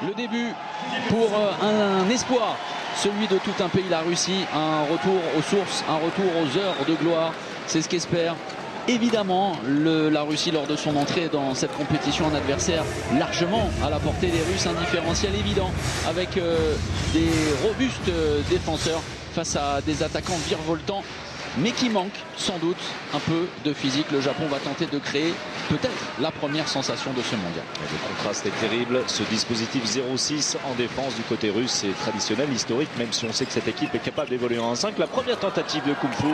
Le début pour un espoir, celui de tout un pays, la Russie, un retour aux sources, un retour aux heures de gloire, c'est ce qu'espère évidemment la Russie lors de son entrée dans cette compétition. Un adversaire largement à la portée des Russes, un différentiel évident avec des robustes défenseurs face à des attaquants virevoltants, mais qui manque sans doute un peu de physique. Le Japon va tenter de créer peut-être la première sensation de ce mondial. Le contraste est terrible. Ce dispositif 0-6 en défense du côté russe, c'est traditionnel, historique, même si on sait que cette équipe est capable d'évoluer en 1-5. La première tentative de Kung Fu,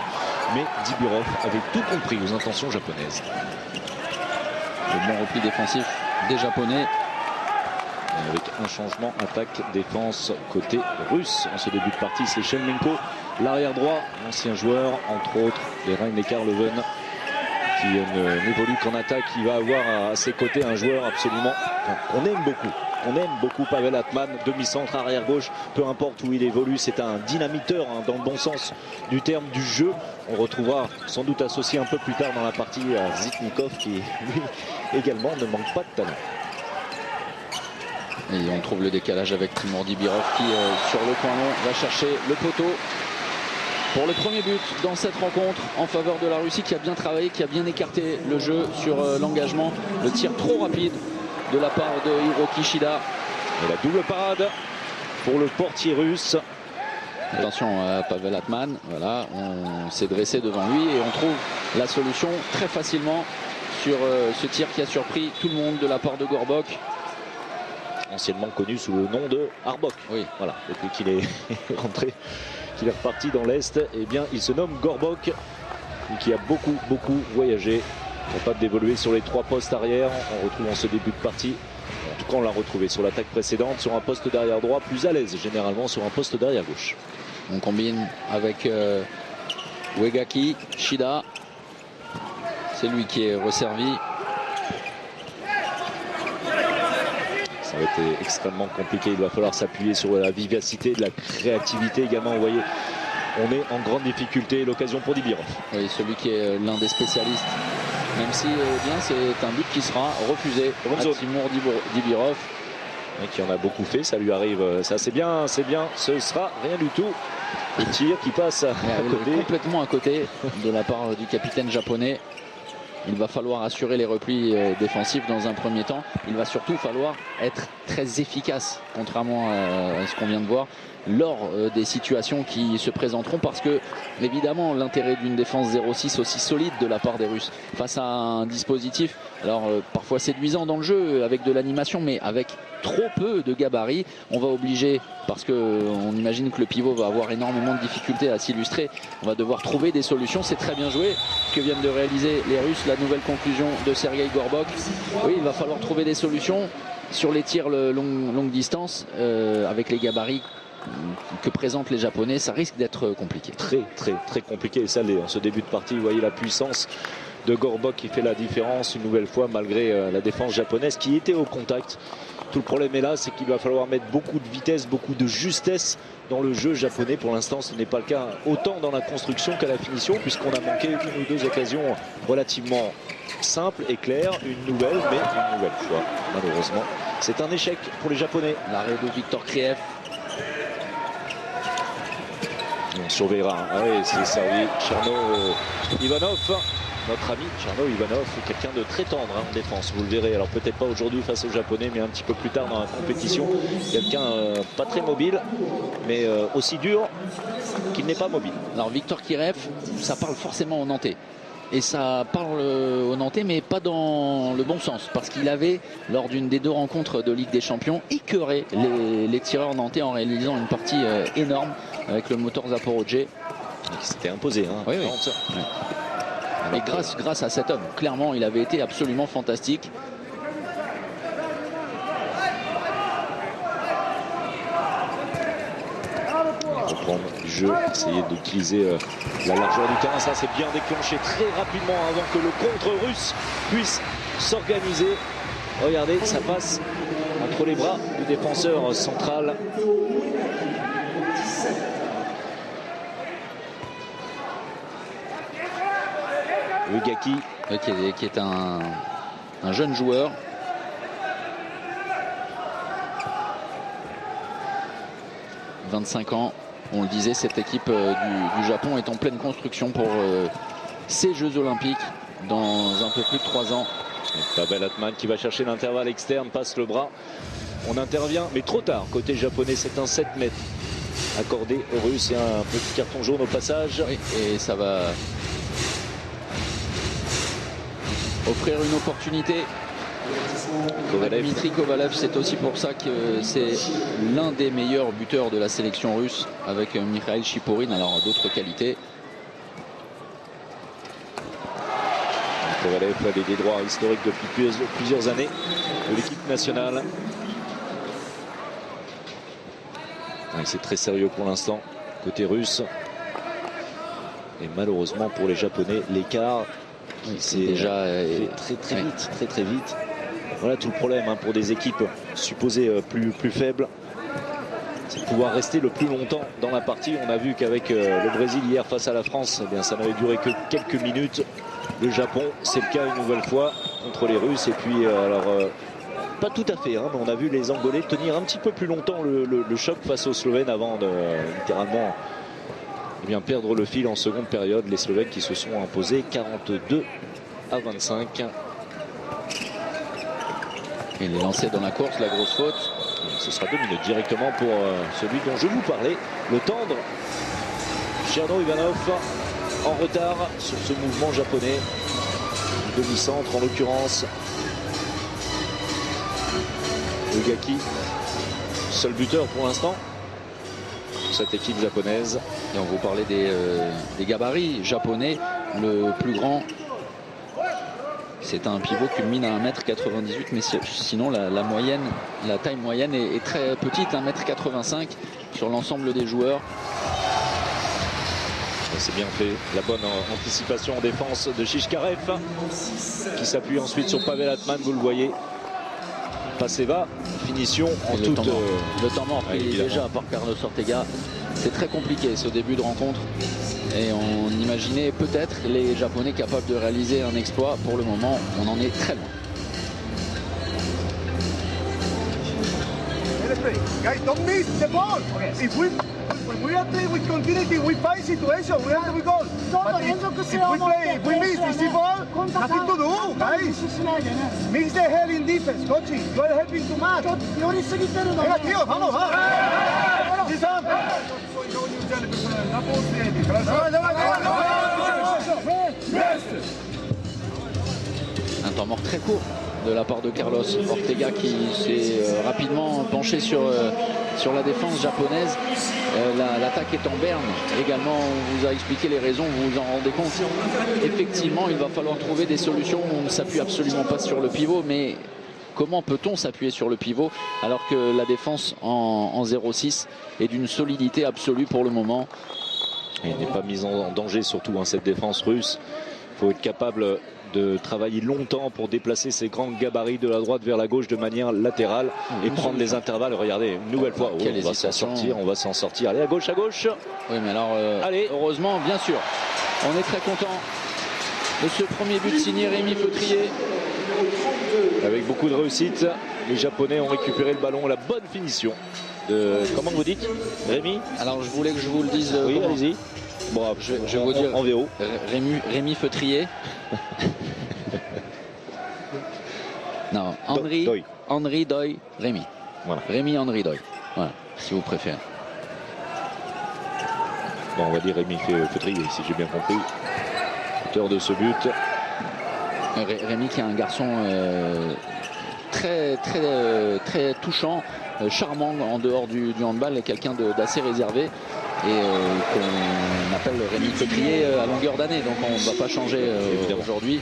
mais Dibirov avait tout compris aux intentions japonaises. Le bon repli défensif des Japonais. Avec un changement attaque-défense côté russe. En ce début de partie, c'est Shevchenko, l'arrière droit, ancien joueur, entre autres, les Rainer Karloven, qui n'évolue qu'en attaque. Il va avoir à ses côtés un joueur absolument qu'on aime beaucoup. On aime beaucoup Pavel Atman, demi-centre, arrière-gauche, peu importe où il évolue, c'est un dynamiteur hein, dans le bon sens du terme du jeu. On retrouvera sans doute associé un peu plus tard dans la partie à Zitnikov qui, lui, également ne manque pas de talent. Et on trouve le décalage avec Timur Dibirov qui, sur le coin long, va chercher le poteau pour le premier but dans cette rencontre en faveur de la Russie, qui a bien travaillé, qui a bien écarté le jeu sur l'engagement. Le tir trop rapide de la part de Hiroki Shida. Et la double parade pour le portier russe. Attention à Pavel Atman, voilà, on s'est dressé devant lui et on trouve la solution très facilement sur ce tir qui a surpris tout le monde de la part de Gorbok. Anciennement connu sous le nom de Arbok. Oui. Voilà, depuis qu'il est rentré, qu'il est reparti dans l'Est, eh bien il se nomme Gorbok, et qui a beaucoup voyagé, capable d'évoluer sur les trois postes arrière. On retrouve en ce début de partie, en tout cas on l'a retrouvé sur l'attaque précédente, sur un poste d'arrière droit, plus à l'aise généralement sur un poste d'arrière gauche. On combine avec Uegaki, Shida, c'est lui qui est resservi. Ça va être extrêmement compliqué, il va falloir s'appuyer sur la vivacité, de la créativité également. Vous voyez, on est en grande difficulté, l'occasion pour Dibirov. Oui, celui qui est l'un des spécialistes, même si bien c'est un but qui sera refusé à Timur Dibirov. Et qui en a beaucoup fait, ça lui arrive, ça c'est bien, ce sera rien du tout. Le tir qui passe à côté. Complètement à côté de la part du capitaine japonais. Il va falloir assurer les replis défensifs dans un premier temps. Il va surtout falloir être très efficace, contrairement à ce qu'on vient de voir, lors des situations qui se présenteront. Parce que, évidemment, l'intérêt d'une défense 0-6 aussi solide de la part des Russes face à un dispositif, alors parfois séduisant dans le jeu, avec de l'animation, mais avec trop peu de gabarit. On va obliger, parce qu'on imagine que le pivot va avoir énormément de difficultés à s'illustrer, on va devoir trouver des solutions. C'est très bien joué ce que viennent de réaliser les Russes. La nouvelle conclusion de Sergei Gorbok. Oui, il va falloir trouver des solutions sur les tirs longue distance avec les gabarits que présentent les Japonais. Ça risque d'être compliqué. Très compliqué. Et ça l'est en ce début de partie. Vous voyez la puissance de Gorbok qui fait la différence une nouvelle fois malgré la défense japonaise qui était au contact. Tout le problème est là, c'est qu'il va falloir mettre beaucoup de vitesse, beaucoup de justesse dans le jeu japonais. Pour l'instant, ce n'est pas le cas autant dans la construction qu'à la finition, puisqu'on a manqué une ou deux occasions relativement simples et claires. Une nouvelle fois, malheureusement. C'est un échec pour les Japonais. L'arrêt de Viktor Kriev. On surveillera. Ah oui, c'est servi. Cherno Ivanov. Notre ami Cherno Ivanov, quelqu'un de très tendre hein, en défense, vous le verrez. Alors peut-être pas aujourd'hui face aux Japonais, mais un petit peu plus tard dans la compétition. Quelqu'un pas très mobile, mais aussi dur qu'il n'est pas mobile. Alors Viktor Kirev, ça parle forcément aux Nantais. Et ça parle aux Nantais, mais pas dans le bon sens. Parce qu'il avait, lors d'une des deux rencontres de Ligue des Champions, écœuré les tireurs nantais en réalisant une partie énorme avec le moteur Zaporozhye. Il s'était imposé. Hein, oui. Oui. Et grâce à cet homme, clairement, il avait été absolument fantastique. Reprendre le jeu, essayer d'utiliser la largeur du terrain. Ça, c'est bien déclenché très rapidement avant que le contre russe puisse s'organiser. Regardez, ça passe entre les bras du défenseur central. Uegaki, qui est un jeune joueur. 25 ans. On le disait, cette équipe du Japon est en pleine construction pour ces Jeux Olympiques dans un peu plus de 3 ans. Pavel Atman qui va chercher l'intervalle externe, passe le bras. On intervient, mais trop tard. Côté japonais, c'est un 7 mètres accordé aux Russes et un petit carton jaune au passage. Oui, et ça va offrir une opportunité. Dmitry Kovalev, c'est aussi pour ça que c'est l'un des meilleurs buteurs de la sélection russe avec Mikhail Chipourine, alors d'autres qualités. Kovalev a des droits historiques depuis plusieurs années de l'équipe nationale. C'est très sérieux pour l'instant côté russe. Et malheureusement pour les Japonais, l'écart s'est déjà fait très vite. Voilà tout le problème pour des équipes supposées plus faibles. C'est de pouvoir rester le plus longtemps dans la partie. On a vu qu'avec le Brésil hier face à la France, eh bien, ça n'avait duré que quelques minutes. Le Japon, c'est le cas une nouvelle fois contre les Russes. Et puis pas tout à fait, mais on a vu les Angolais tenir un petit peu plus longtemps le choc face aux Slovènes avant de littéralement perdre le fil en seconde période. Les Slovènes qui se sont imposés 42-25. Il est lancé dans la course, la grosse faute. Ce sera 2 minutes directement pour celui dont je vous parlais, le tendre. Cherno Ivanov en retard sur ce mouvement japonais. Demi-centre en l'occurrence. Ugaki, seul buteur pour l'instant. Cette équipe japonaise. Et on vous parlait des gabarits japonais. Le plus grand, c'est un pivot qui culmine à 1m98, mais sinon la taille moyenne est très petite, 1m85 sur l'ensemble des joueurs. C'est bien fait, la bonne anticipation en défense de Shishkarev qui s'appuie ensuite sur Pavel Atman, vous le voyez. Passeva, finition en toute... Le temps mort pris déjà par Carlos Ortega. C'est très compliqué ce début de rencontre. Et on imaginait peut-être les Japonais capables de réaliser un exploit. Pour le moment, on en est très loin. Guys, don't miss the ball. If we are playing with continuity, we find situation. We have to go. But if we miss this ball, nothing to do, guys. Mix the hell in defense, coach. You are helping too much. Venga, tío, vamos, va. Un temps mort très court de la part de Carlos Ortega qui s'est rapidement penché sur la défense japonaise. L'attaque est en berne également. On vous a expliqué les raisons, vous vous en rendez compte. Effectivement, il va falloir trouver des solutions. On ne s'appuie absolument pas sur le pivot, mais comment peut-on s'appuyer sur le pivot alors que la défense en 0-6 est d'une solidité absolue pour le moment. Il n'est pas mis en danger surtout cette défense russe. Il faut être capable de travailler longtemps pour déplacer ces grands gabarits de la droite vers la gauche de manière latérale et prendre les intervalles. Regardez, une nouvelle fois, on va s'en sortir. Allez, à gauche, à gauche. Oui, mais alors, allez. Heureusement, bien sûr, on est très content de ce premier but signé Rémi Feutrier. Avec beaucoup de réussite, les Japonais ont récupéré le ballon, la bonne finition de... Comment vous dites, Rémi? Alors, je voulais que je vous le dise. Oui, allez-y. Bon, je vais vous dire en VO. Rémi Feutrier. Non, Henri Doy, Rémi. Voilà. Rémi Henri Doy. Voilà, si vous préférez. Bon, on va dire Rémi Feutrier, si j'ai bien compris. Auteur de ce but. Rémi qui est un garçon très touchant, charmant en dehors du handball, et quelqu'un d'assez réservé. Et qu'on appelle Rémi Feutrier à longueur d'année, donc on ne va pas changer aujourd'hui.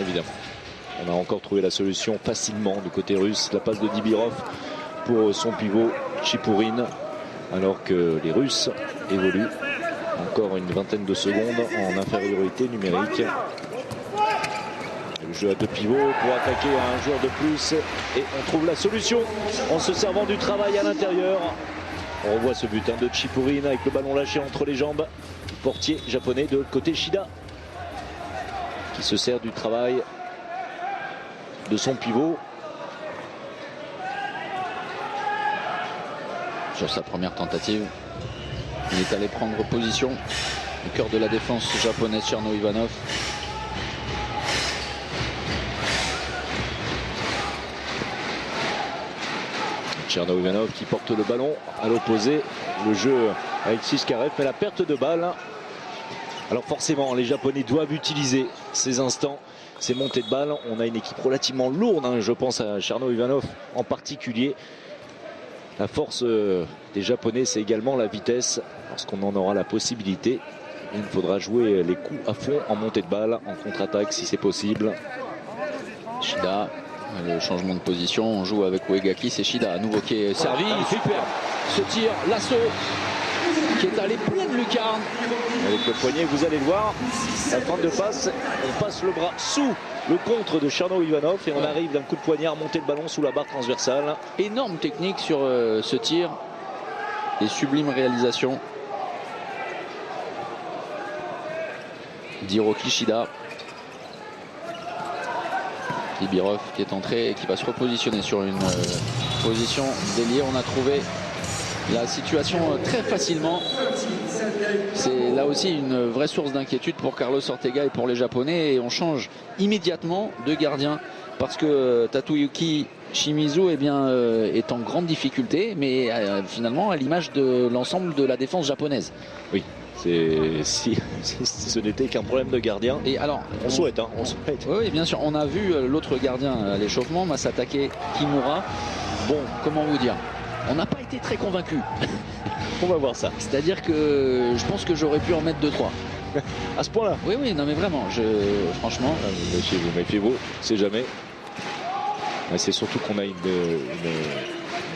Évidemment. On a encore trouvé la solution facilement du côté russe. La passe de Dibirov pour son pivot Chipourine, alors que les Russes évoluent encore une vingtaine de secondes en infériorité numérique. Le jeu à 2 pivots pour attaquer à un joueur de plus, et on trouve la solution en se servant du travail à l'intérieur. On revoit ce but de Chipourine avec le ballon lâché entre les jambes. Portier japonais de l'autre côté, Shida, qui se sert du travail de son pivot. sur sa première tentative. Il est allé prendre position au cœur de la défense japonaise, Cherno Ivanov. Cherno Ivanov qui porte le ballon à l'opposé. Le jeu avec Chichkarev, mais la perte de balle. Alors forcément, les Japonais doivent utiliser ces instants, ces montées de balle. On a une équipe relativement lourde, hein, je pense à Cherno Ivanov en particulier. La force des Japonais, c'est également la vitesse. Lorsqu'on en aura la possibilité, il faudra jouer les coups à fond en montée de balle, en contre-attaque si c'est possible. Shida, le changement de position, on joue avec Uegaki, c'est Shida à nouveau qui est servi. Super, ce tir, l'assaut qui est allé pleine lucarne. Avec le poignet, vous allez le voir, la fin de passe, on passe le bras sous le contre de Cherno Ivanov et on arrive d'un coup de poignard, monter le ballon sous la barre transversale. Énorme technique sur ce tir et sublime réalisation d'Hiroki Shida. Dibirov qui est entré et qui va se repositionner sur une position d'ailier. On a trouvé la situation très facilement. C'est là aussi une vraie source d'inquiétude pour Carlos Ortega et pour les Japonais. Et on change immédiatement de gardien parce que Tatuyuki Shimizu est en grande difficulté, mais finalement à l'image de l'ensemble de la défense japonaise. Oui. Si ce n'était qu'un problème de gardien. Et alors, on souhaite. Oui, bien sûr. On a vu l'autre gardien à l'échauffement, Masatake Kimura. Bon, comment vous dire, on n'a pas été très convaincus. On va voir ça. C'est-à-dire que je pense que j'aurais pu en mettre 2-3. À ce point-là? Oui, non mais vraiment, franchement. Méfiez-vous, c'est jamais. C'est surtout qu'on a une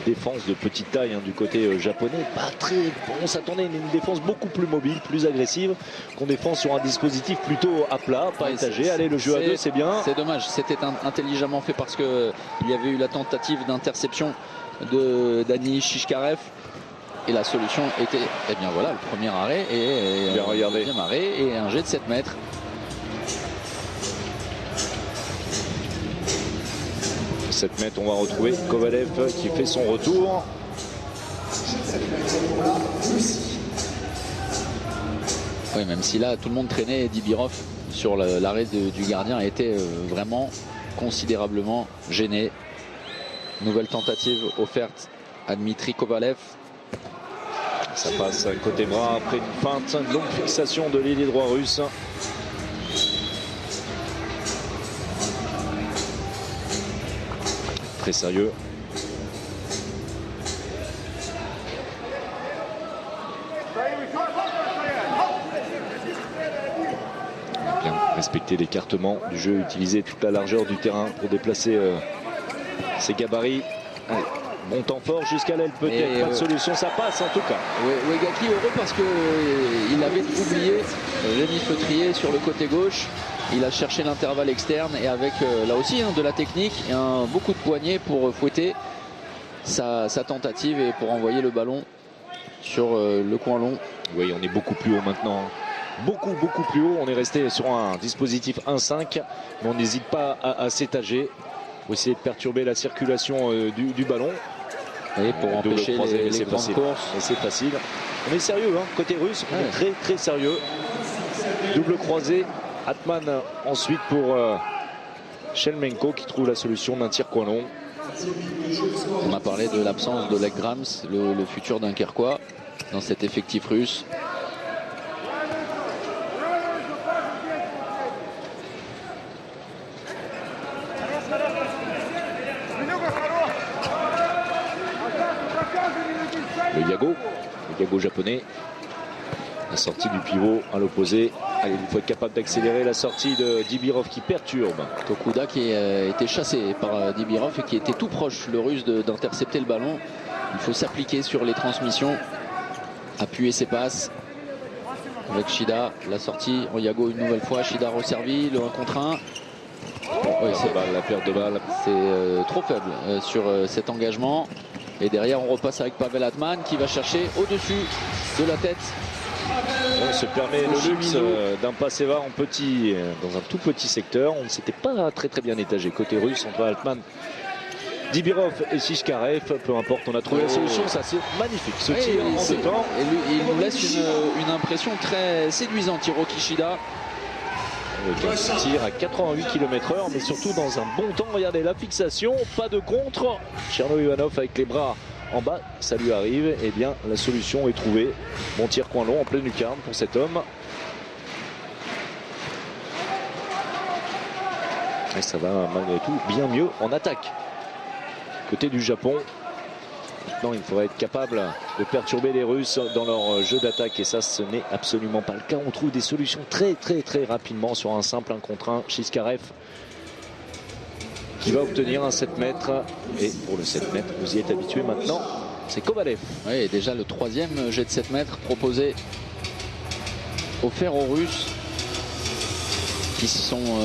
défense de petite taille du côté japonais, pas très bon. On s'attendait à une défense beaucoup plus mobile, plus agressive, qu'on défend sur un dispositif plutôt à plat, pas étagé. Allez, le jeu à deux, c'est bien. C'est dommage, c'était intelligemment fait parce que il y avait eu la tentative d'interception de Dani Chichkarev et la solution était, eh bien voilà, le premier arrêt et le deuxième arrêt et un jet de 7 mètres. On va retrouver Kovalev qui fait son retour. Oui, même si là tout le monde traînait, Dibirov sur l'arrêt du gardien a été vraiment considérablement gêné. Nouvelle tentative offerte à Dmitri Kovalev. Ça passe côté bras après une feinte, une longue fixation de l'ailier droit russe. Très sérieux. Bien respecter l'écartement du jeu, utiliser toute la largeur du terrain pour déplacer ses gabarits. Allez, bon temps fort jusqu'à l'aile, peut-être pas de solution, ça passe en tout cas. Uegaki heureux parce qu'il avait oublié Rémi Feutrier sur le côté gauche. Il a cherché l'intervalle externe et avec là aussi de la technique et beaucoup de poignets pour fouetter sa tentative et pour envoyer le ballon sur le coin long. Oui, on est beaucoup plus haut maintenant. Beaucoup plus haut. On est resté sur un dispositif 1-5, mais on n'hésite pas à s'étager. Pour essayer de perturber la circulation du ballon. Et pour empêcher les grandes courses. Et c'est facile. On est sérieux, côté russe, on est très sérieux. Double croisé. Atman ensuite pour Shelemenko qui trouve la solution d'un tir coin long. On a parlé de l'absence de Leggrams, le futur Dunkerquois, dans cet effectif russe. Le Yago japonais. La sortie du pivot à l'opposé. Allez, il faut être capable d'accélérer la sortie de Dibirov qui perturbe. Tokuda qui a été chassé par Dibirov et qui était tout proche, le russe, d'intercepter le ballon. Il faut s'appliquer sur les transmissions, appuyer ses passes. Avec Shida, la sortie, Yago une nouvelle fois, Shida resservi, le 1 contre 1. Oui, c'est la perte de balle. C'est trop faible sur cet engagement. Et derrière, on repasse avec Pavel Atman qui va chercher au-dessus de la tête. On se permet le luxe d'un Passeva dans un tout petit secteur. On ne s'était pas très bien étagé côté russe entre Altman, Dibirov et Shishkarev, peu importe, on a trouvé la solution. Ça c'est magnifique ce tir en deux temps. Et lui, il nous laisse une impression très séduisante, Hiroki Shida. Avec un tir à 88 km/h, mais surtout dans un bon temps. Regardez la fixation, pas de contre. Cherno Ivanov avec les bras en bas, ça lui arrive. Et bien la solution est trouvée. Bon tir coin long en pleine lucarne pour cet homme. Et ça va malgré tout bien mieux en attaque. Côté du Japon, maintenant il faudrait être capable de perturber les Russes dans leur jeu d'attaque. Et ça, ce n'est absolument pas le cas. On trouve des solutions très rapidement sur un simple 1 contre 1. Shishkarev qui va obtenir un 7 mètres. Et pour le 7 mètres, vous y êtes habitué maintenant, c'est Kovalev. Oui, et déjà le 3e jet de 7 mètres proposé, offert aux Russes, qui sont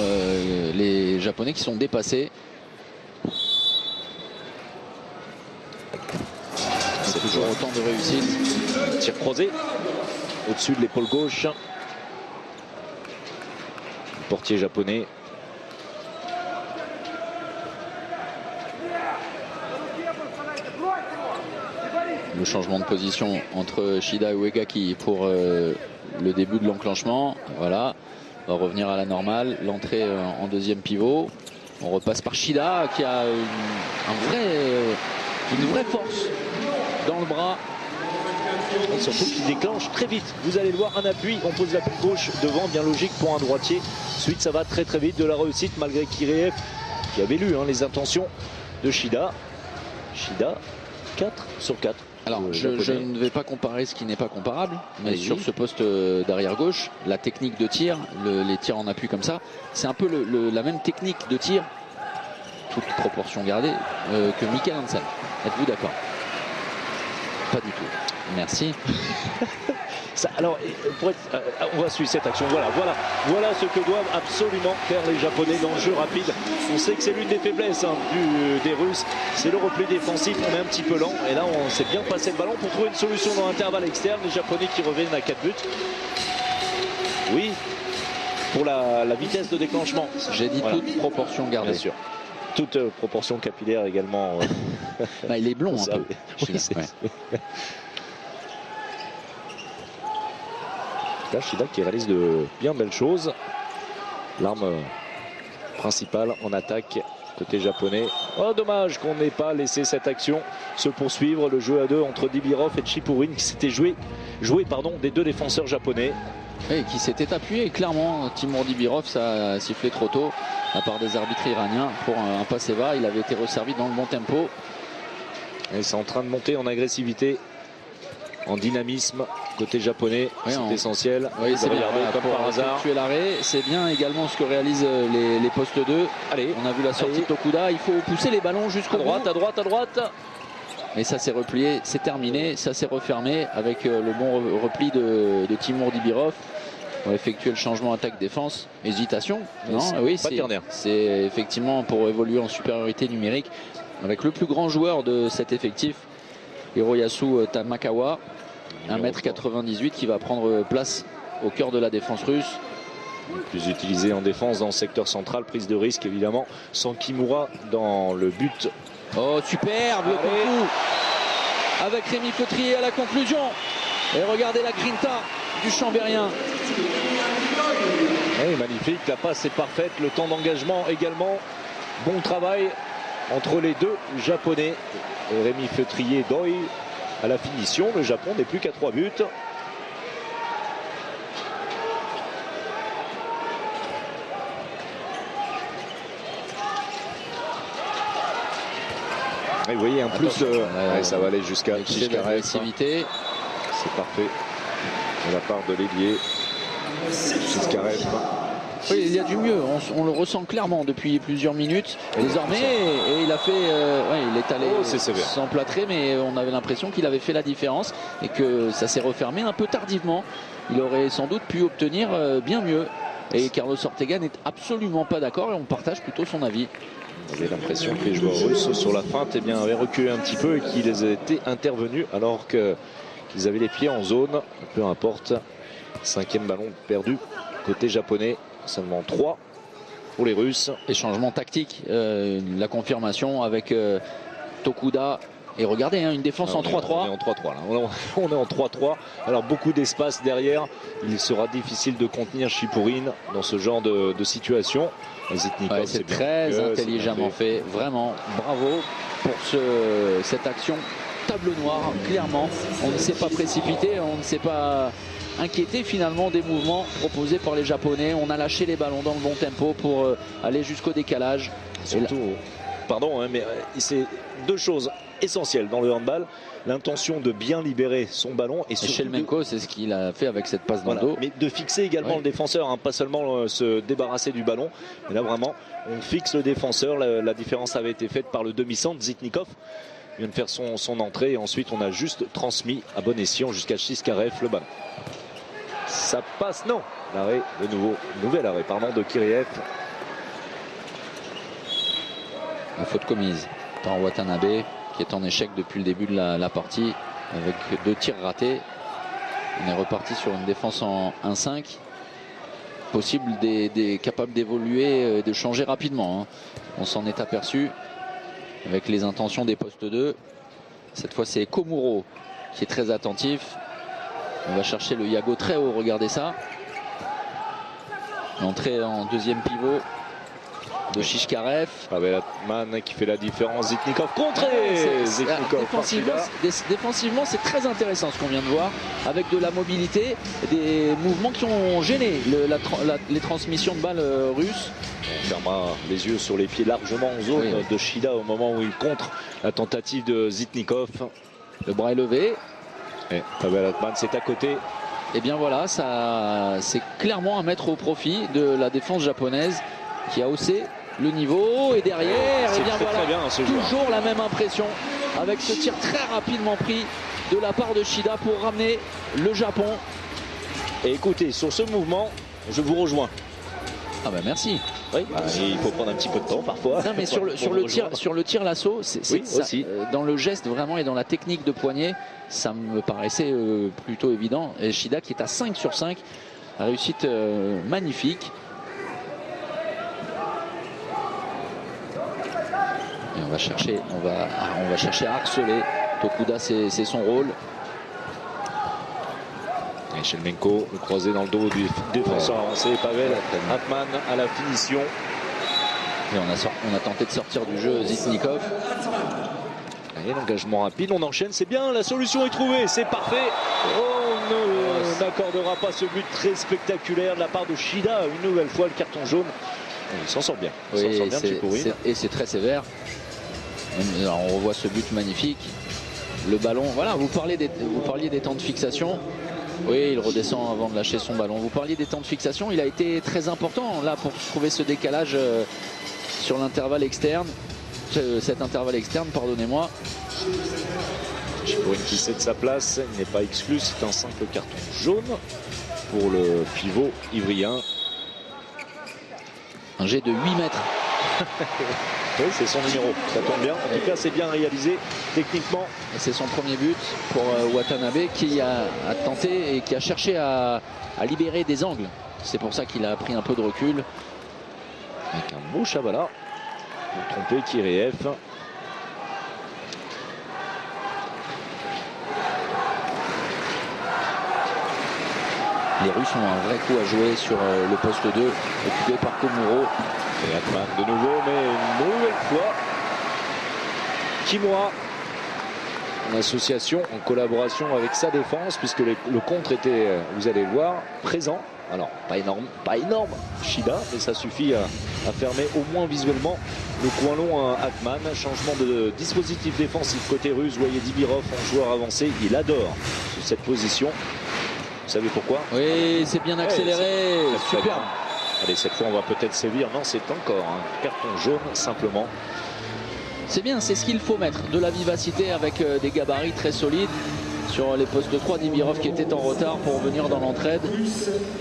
les Japonais qui sont dépassés. C'est toujours autant de réussite. Tir croisé au-dessus de l'épaule gauche. Le portier japonais. Le changement de position entre Shida et Uegaki pour le début de l'enclenchement. Voilà, on va revenir à la normale. L'entrée en deuxième pivot. On repasse par Shida qui a une vraie force dans le bras. Et surtout qu'il déclenche très vite. Vous allez le voir, un appui, on pose la gauche devant, bien logique pour un droitier. Ensuite ça va très vite, de la réussite malgré Kireev qui avait lu les intentions de Shida. Shida 4 sur 4. Alors je ne vais pas comparer ce qui n'est pas comparable, mais sur ce poste d'arrière gauche, la technique de tir, les tirs en appui comme ça, c'est un peu la même technique de tir, toute proportion gardée, que Mikkel Hansen. Êtes-vous d'accord? Pas du tout. Merci. Alors, on va suivre cette action. Voilà ce que doivent absolument faire les Japonais dans le jeu rapide. On sait que c'est l'une des faiblesses des Russes. C'est le repli défensif. On est un petit peu lent. Et là, on s'est bien passé le ballon pour trouver une solution dans l'intervalle externe. Les Japonais qui reviennent à 4 buts. Oui, pour la vitesse de déclenchement. J'ai dit toute proportion gardée. Bien sûr. Toute proportion capillaire également. Bah, il est blond un peu. Oui, là, Shida qui réalise de bien belles choses. L'arme principale en attaque côté japonais. Oh, dommage qu'on n'ait pas laissé cette action se poursuivre. Le jeu à deux entre Dibirov et Chipurin qui s'était joué des deux défenseurs japonais. Et qui s'était appuyé clairement. Timur Dibirov, ça a sifflé trop tôt de la part des arbitres iraniens pour un Paseva. Il avait été resservi dans le bon tempo. Et c'est en train de monter en agressivité, en dynamisme côté japonais. Oui, c'est essentiel. Oui, c'est bien, comme par hasard. Tuer l'arrêt, c'est bien également ce que réalisent les postes 2. Allez, on a vu la sortie de Tokuda. Il faut pousser les ballons jusqu'à droite, à droite. Et ça s'est replié, c'est terminé, ça s'est refermé avec le bon repli de Timur Dibirov. On va effectuer le changement attaque-défense. Hésitation. Non, oui, c'est effectivement pour évoluer en supériorité numérique avec le plus grand joueur de cet effectif, Hiroyasu Tamakawa, 1m98, qui va prendre place au cœur de la défense russe. Plus utilisé en défense dans le secteur central, prise de risque évidemment, sans Kimura dans le but. Oh, superbe le coup avec Rémi Feutrier à la conclusion. Et regardez la grinta du Chambérien. Et magnifique, la passe est parfaite, le temps d'engagement également. Bon travail entre les deux Japonais. Et Rémi Feutrier Doi à la finition. Le Japon n'est plus qu'à 3 buts. Et vous voyez un plus ça va aller jusqu'à Shishkarev. C'est parfait de la part de l'ailier Shishkarev. Oui, il y a du mieux, on le ressent clairement depuis plusieurs minutes désormais, et il a fait, il est allé s'emplâtrer, mais on avait l'impression qu'il avait fait la différence et que ça s'est refermé un peu tardivement. Il aurait sans doute pu obtenir bien mieux, et Carlos Ortega n'est absolument pas d'accord et on partage plutôt son avis. On avait l'impression que les joueurs russes sur la feinte avaient reculé un petit peu et qu'ils étaient intervenus alors qu'ils avaient les pieds en zone. Peu importe, 5e ballon perdu côté japonais. Seulement 3 pour les Russes. Et changement tactique, la confirmation avec Tokuda. Et regardez, hein, une défense en 3-3. On est en 3-3 là. On est en 3-3. Alors beaucoup d'espace derrière. Il sera difficile de contenir Chipourine dans ce genre de situation. Ouais, c'est très intelligemment fait. Vraiment, bravo pour cette action. Tableau noir, clairement. On ne s'est pas précipité, on ne s'est pas inquiété finalement des mouvements proposés par les Japonais. On a lâché les ballons dans le bon tempo pour aller jusqu'au décalage. Surtout, pardon, hein, mais c'est deux choses essentielles dans le handball. L'intention de bien libérer son ballon et Shelemenko, c'est ce qu'il a fait avec cette passe dans le dos. Mais de fixer également le défenseur, hein, pas seulement se débarrasser du ballon. Mais là vraiment, on fixe le défenseur. La différence avait été faite par le demi-centre Zitnikov. Il vient de faire son entrée et ensuite on a juste transmis à bon escient jusqu'à Chiskarev le ballon. Ça passe, non. L'arrêt, nouvel arrêt de Kiriev. La faute commise par Watanabe, qui est en échec depuis le début de la partie avec 2 tirs ratés. On est reparti sur une défense en 1-5. Possible capable d'évoluer, de changer rapidement. Hein. On s'en est aperçu avec les intentions des postes 2. Cette fois c'est Komuro qui est très attentif. On va chercher le Yago très haut, regardez ça. L'entrée en deuxième pivot de Chiskarev. Pavel Atman qui fait la différence. Zitnikov contré. Défensivement, c'est très intéressant ce qu'on vient de voir, avec de la mobilité, des mouvements qui ont gêné les transmissions de balles russes. On fermera les yeux sur les pieds largement en zone de Shida au moment où il contre la tentative de Zitnikov. Le bras est levé. Et Pavel Atman, c'est à côté. Et bien voilà, c'est clairement à mettre au profit de la défense japonaise qui a haussé le niveau. Et derrière, et bien voilà, très bien, toujours la même impression avec ce tir très rapidement pris de la part de Shida pour ramener le Japon. Et écoutez, sur ce mouvement, je vous rejoins. Ah bah merci. Oui, il faut prendre un petit peu de temps parfois. Non mais sur le tir lasso, aussi. Dans le geste vraiment et dans la technique de poignet, ça me paraissait plutôt évident. Et Shida qui est à 5 sur 5, réussite magnifique. Et on va chercher à harceler. Tokuda, c'est son rôle. Et Shelemenko, le croisé dans le dos du défenseur avancé. Pavel Atman à la finition. Et on a tenté de sortir du jeu Zitnikov. Et l'engagement rapide, on enchaîne, c'est bien, la solution est trouvée, c'est parfait. On n'accordera pas ce but très spectaculaire de la part de Shida. Une nouvelle fois, le carton jaune. Il s'en sort bien. Et c'est très sévère. Alors, on revoit ce but magnifique. Le ballon, voilà, vous parliez des temps de fixation. Oui, il redescend avant de lâcher son ballon. Vous parliez des temps de fixation, il a été très important là pour trouver ce décalage sur l'intervalle externe. Cet intervalle externe, pardonnez-moi. Chipourine qui cède sa place, il n'est pas exclu, c'est un simple carton jaune pour le pivot ivrien. Un jet de 8 mètres. Oui, c'est son numéro, ça tombe bien. En tout cas, c'est bien réalisé techniquement. C'est son premier but pour Watanabe qui a tenté et qui a cherché à libérer des angles. C'est pour ça qu'il a pris un peu de recul. Avec un beau Chavala pour tromper Kiriev. Les Russes ont un vrai coup à jouer sur le poste 2, occupé par Komuro. Et Atman de nouveau, mais une nouvelle fois, Kimura, en association, en collaboration avec sa défense, puisque le contre était, vous allez le voir, présent. Alors, pas énorme, Shida, mais ça suffit à fermer au moins visuellement le coin long à Atman. Changement de dispositif défensif côté russe. Vous voyez Dibirov en joueur avancé, il adore cette position. Vous savez pourquoi? Oui, c'est bien accéléré, superbe. Allez, cette fois on va peut-être sévir. Non, c'est encore un carton jaune simplement. C'est bien, c'est ce qu'il faut mettre. De la vivacité avec des gabarits très solides. Sur les postes de 3, Dibirov qui était en retard pour venir dans l'entraide.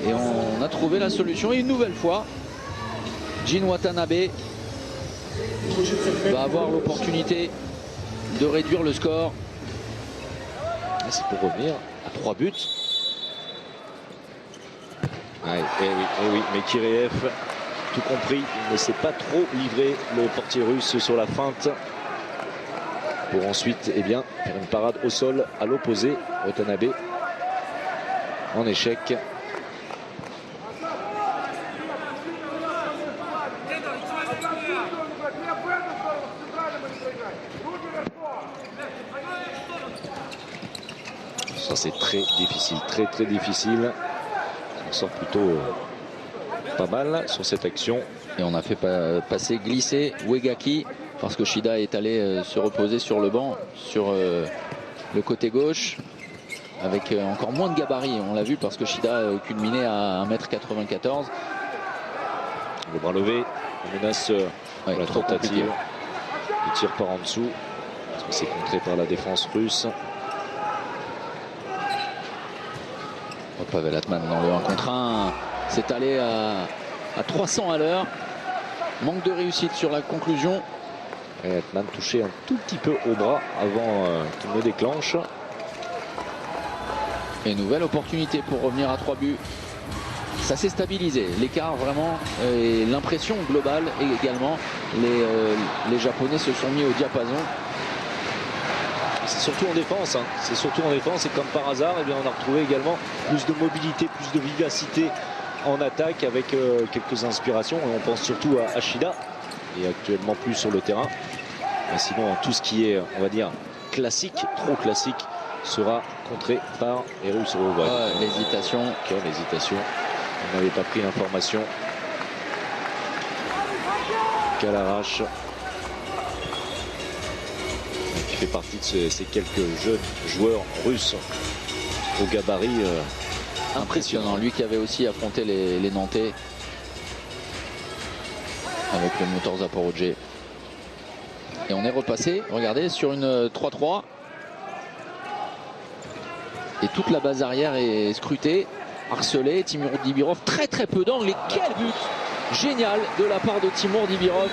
Et on a trouvé la solution. Et une nouvelle fois, Jin Watanabe va avoir l'opportunité de réduire le score. C'est pour revenir à 3 buts. Et oui, mais Kiriev tout compris. Il ne s'est pas trop livré, le portier russe, sur la feinte. Pour ensuite faire une parade au sol à l'opposé. Watanabe en échec. Ça c'est très difficile, très difficile. On sort plutôt pas mal sur cette action. Et on a fait passer, glisser Uegaki parce que Shida est allé se reposer sur le banc, sur le côté gauche, avec encore moins de gabarit. On l'a vu parce que Shida culminait à 1m94. Le bras levé, on menace la tentative. Le tir par en dessous. Parce que c'est contré par la défense russe. Pavel Atman dans le 1 contre 1 s'est allé à 300 à l'heure. Manque de réussite sur la conclusion. Et Atman touché un tout petit peu au bras avant qu'il ne déclenche. Et nouvelle opportunité pour revenir à 3 buts. Ça s'est stabilisé. L'écart vraiment et l'impression globale également. Les Japonais se sont mis au diapason. C'est surtout en défense, hein. C'est surtout en défense et comme par hasard, on a retrouvé également plus de mobilité, plus de vivacité en attaque avec quelques inspirations. Et on pense surtout à Ashida et actuellement plus sur le terrain. Mais sinon, tout ce qui est, on va dire, classique, trop classique, sera contré par les Russes. L'hésitation. Quelle hésitation. On n'avait pas pris l'information. Qu'à l'arrache. Fait partie de ces quelques jeunes joueurs russes au gabarit impressionnant. Lui qui avait aussi affronté les Nantais avec le moteur Zaporozhye. Et on est repassé, regardez, sur une 3-3. Et toute la base arrière est scrutée, harcelée. Timur Dibirov, très peu d'angle. Et quel but génial de la part de Timur Dibirov.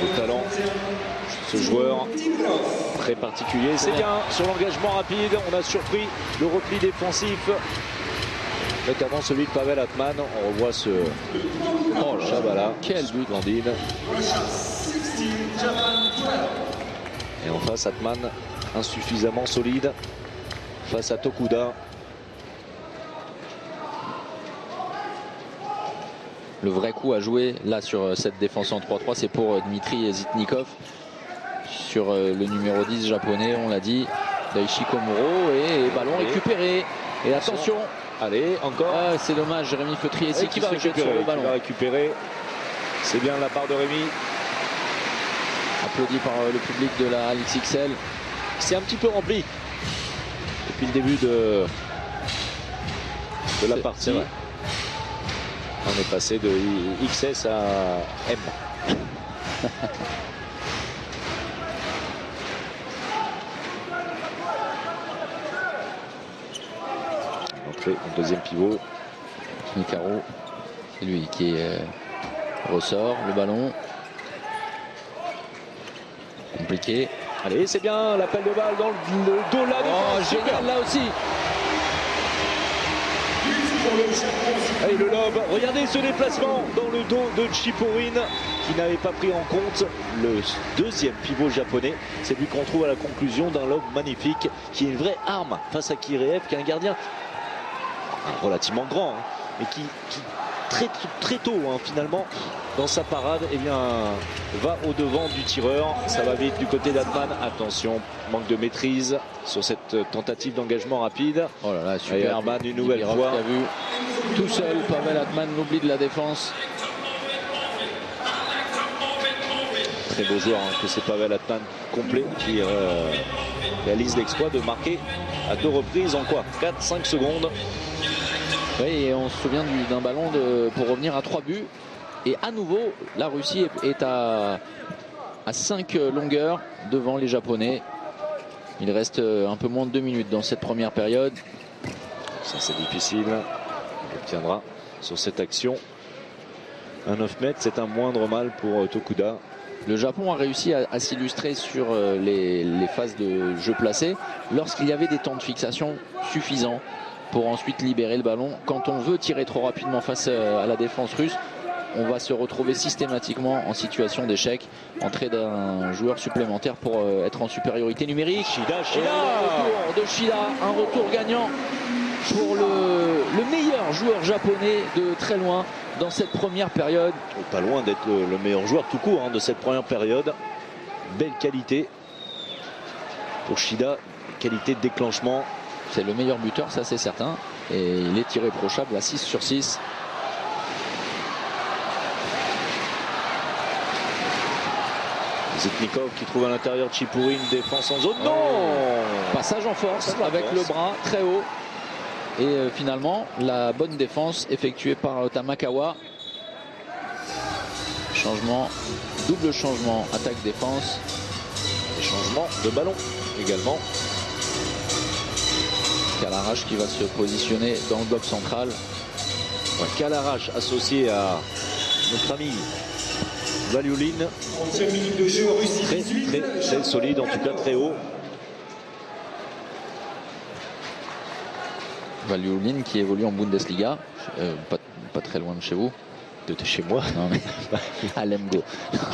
Le talent, ce joueur très particulier. C'est bien sur l'engagement rapide. On a surpris le repli défensif. Notamment celui de Pavel Atman. On revoit ce Chabala. Quel but splendide. Et en face, Atman insuffisamment solide face à Tokuda. Le vrai coup à jouer là sur cette défense en 3-3, c'est pour Dmitry Zitnikov. Sur le numéro 10 japonais, on l'a dit, Daichi Komuro, et ballon récupéré. Et attention, allez, encore. C'est dommage, Rémi Feutrier qui va récupérer sur le ballon. C'est bien de la part de Rémi. Applaudi par le public de la Alix XL. C'est un petit peu rempli depuis le début de la partie. On est passé de XS à M. Entrée en deuxième pivot. Mikaro, c'est lui qui ressort le ballon. Compliqué. Allez, c'est bien, l'appel de balle dans le dos là. Génial là aussi. Allez, le lob, regardez ce déplacement dans le dos de Chiporin qui n'avait pas pris en compte le deuxième pivot japonais. C'est lui qu'on trouve à la conclusion d'un lob magnifique qui est une vraie arme face à Kireev, qui est un gardien relativement grand, mais qui très tôt finalement dans sa parade va au devant du tireur. Ça va vite du côté d'Atman. Attention, manque de maîtrise sur cette tentative d'engagement rapide. Oh là là, super. Atman une nouvelle fois. Vu. Tout seul, Pavel Atman n'oublie de la défense. Très beau joueur que c'est Pavel Atman complet qui réalise l'exploit de marquer à 2 reprises en 4-5 secondes. Oui, et on se souvient d'un ballon pour revenir à 3 buts. Et à nouveau, la Russie est à 5 longueurs devant les Japonais. Il reste un peu moins de 2 minutes dans cette première période. Ça c'est difficile. On obtiendra sur cette action. Un 9 mètres, c'est un moindre mal pour Tokuda. Le Japon a réussi à s'illustrer sur les phases de jeu placé lorsqu'il y avait des temps de fixation suffisants pour ensuite libérer le ballon. Quand on veut tirer trop rapidement face à la défense russe, on va se retrouver systématiquement en situation d'échec. Entrée d'un joueur supplémentaire pour être en supériorité numérique. Shida. Et là, le retour de Shida, un retour gagnant pour le meilleur joueur japonais de très loin dans cette première période. Pas loin d'être le meilleur joueur tout court de cette première période. Belle qualité pour Shida, qualité de déclenchement. C'est le meilleur buteur, ça c'est certain. Et il est irréprochable à 6 sur 6. Zetnikov qui trouve à l'intérieur de Chipourine, défense en zone. Non, passage en force avec le bras très haut. Et finalement, la bonne défense effectuée par Tamakawa. Changement, double changement, attaque-défense. Et changement de ballon également. Kalarash qui va se positionner dans le bloc central. Ouais, Kalarash associé à notre ami Valiulin. Très solide, en tout cas très haut. Valiulin qui évolue en Bundesliga, pas très loin de chez vous. De chez moi. Non mais à Lemgo.